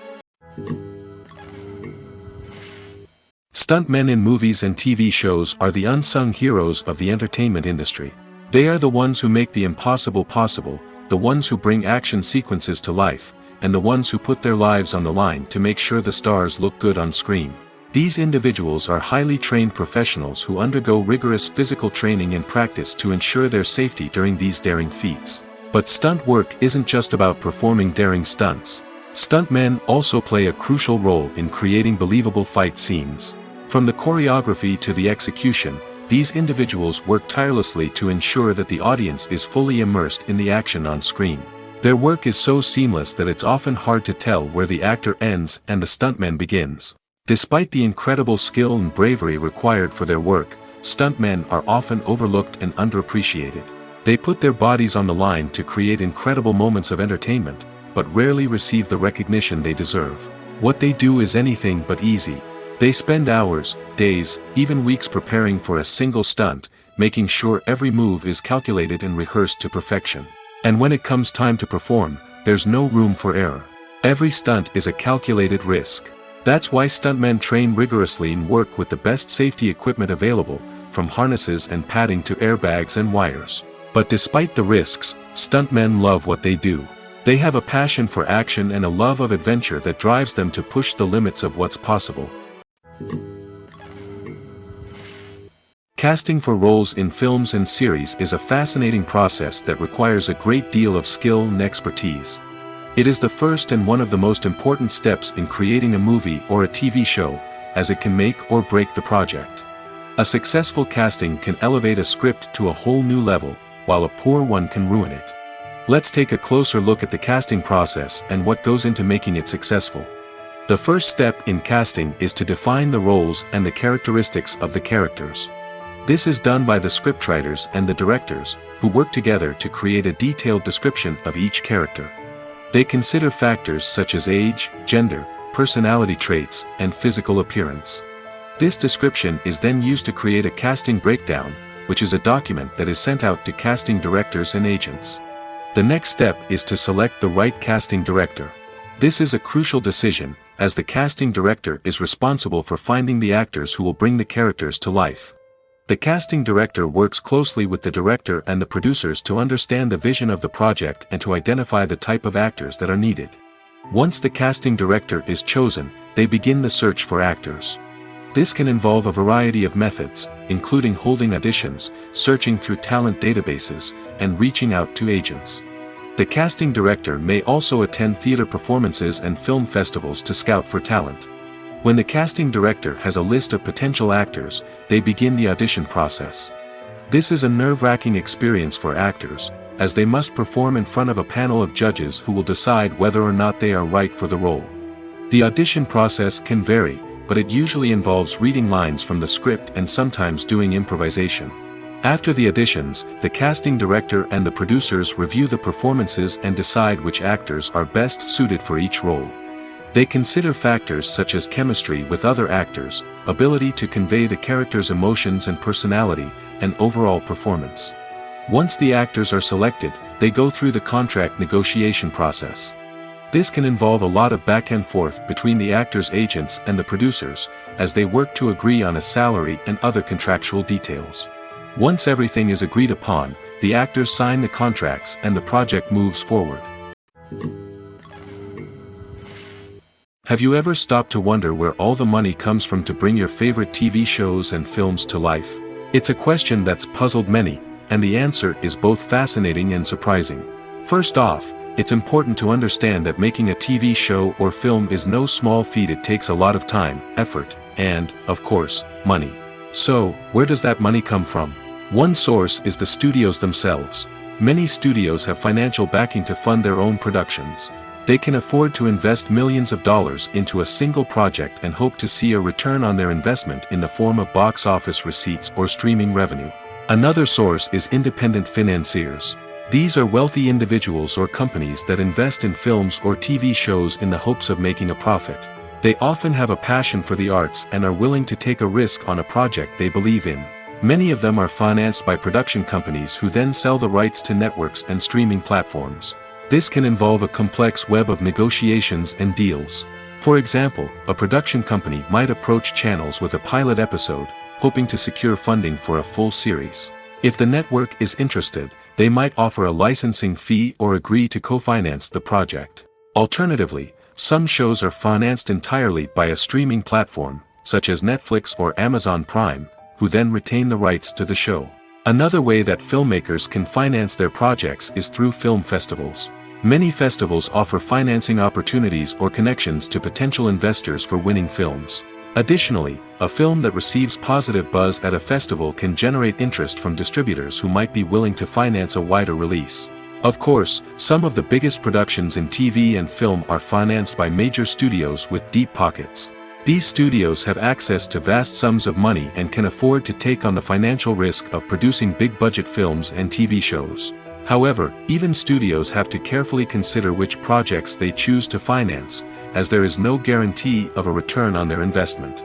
Stuntmen in movies and TV shows are the unsung heroes of the entertainment industry. They are the ones who make the impossible possible, the ones who bring action sequences to life, and the ones who put their lives on the line to make sure the stars look good on screen. These individuals are highly trained professionals who undergo rigorous physical training and practice to ensure their safety during these daring feats. But stunt work isn't just about performing daring stunts. Stuntmen also play a crucial role in creating believable fight scenes. From the choreography to the execution, these individuals work tirelessly to ensure that the audience is fully immersed in the action on screen. Their work is so seamless that it's often hard to tell where the actor ends and the stuntman begins. Despite the incredible skill and bravery required for their work, stuntmen are often overlooked and underappreciated. They put their bodies on the line to create incredible moments of entertainment, but rarely receive the recognition they deserve. What they do is anything but easy. They spend hours, days, even weeks preparing for a single stunt, making sure every move is calculated and rehearsed to perfection. And when it comes time to perform, there's no room for error. Every stunt is a calculated risk. That's why stuntmen train rigorously and work with the best safety equipment available, from harnesses and padding to airbags and wires. But despite the risks, stuntmen love what they do. They have a passion for action and a love of adventure that drives them to push the limits of what's possible. Casting for roles in films and series is a fascinating process that requires a great deal of skill and expertise. It is the first and one of the most important steps in creating a movie or a TV show, as it can make or break the project. A successful casting can elevate a script to a whole new level, while a poor one can ruin it. Let's take a closer look at the casting process and what goes into making it successful. The first step in casting is to define the roles and the characteristics of the characters. This is done by the scriptwriters and the directors, who work together to create a detailed description of each character. They consider factors such as age, gender, personality traits, and physical appearance. This description is then used to create a casting breakdown, which is a document that is sent out to casting directors and agents. The next step is to select the right casting director. This is a crucial decision, as the casting director is responsible for finding the actors who will bring the characters to life. The casting director works closely with the director and the producers to understand the vision of the project and to identify the type of actors that are needed. Once the casting director is chosen, they begin the search for actors. This can involve a variety of methods, including holding auditions, searching through talent databases, and reaching out to agents. The casting director may also attend theater performances and film festivals to scout for talent. When the casting director has a list of potential actors, they begin the audition process. This is a nerve-wracking experience for actors, as they must perform in front of a panel of judges who will decide whether or not they are right for the role. The audition process can vary, but it usually involves reading lines from the script and sometimes doing improvisation. After the auditions, the casting director and the producers review the performances and decide which actors are best suited for each role. They consider factors such as chemistry with other actors, ability to convey the character's emotions and personality, and overall performance. Once the actors are selected, they go through the contract negotiation process. This can involve a lot of back and forth between the actors' agents and the producers, as they work to agree on a salary and other contractual details. Once everything is agreed upon, the actors sign the contracts and the project moves forward. Have you ever stopped to wonder where all the money comes from to bring your favorite TV shows and films to life? It's a question that's puzzled many, and the answer is both fascinating and surprising. First off, it's important to understand that making a TV show or film is no small feat. It takes a lot of time, effort, and, of course, money. So, where does that money come from? One source is the studios themselves. Many studios have financial backing to fund their own productions. They can afford to invest millions of dollars into a single project and hope to see a return on their investment in the form of box office receipts or streaming revenue. Another source is independent financiers. These are wealthy individuals or companies that invest in films or TV shows in the hopes of making a profit. They often have a passion for the arts and are willing to take a risk on a project they believe in. Many of them are financed by production companies who then sell the rights to networks and streaming platforms. This can involve a complex web of negotiations and deals. For example, a production company might approach channels with a pilot episode, hoping to secure funding for a full series. If the network is interested, they might offer a licensing fee or agree to co-finance the project. Alternatively, some shows are financed entirely by a streaming platform, such as Netflix or Amazon Prime, who then retain the rights to the show. Another way that filmmakers can finance their projects is through film festivals. Many festivals offer financing opportunities or connections to potential investors for winning films. Additionally, a film that receives positive buzz at a festival can generate interest from distributors who might be willing to finance a wider release. Of course, some of the biggest productions in TV and film are financed by major studios with deep pockets. These studios have access to vast sums of money and can afford to take on the financial risk of producing big-budget films and TV shows. However, even studios have to carefully consider which projects they choose to finance, as there is no guarantee of a return on their investment.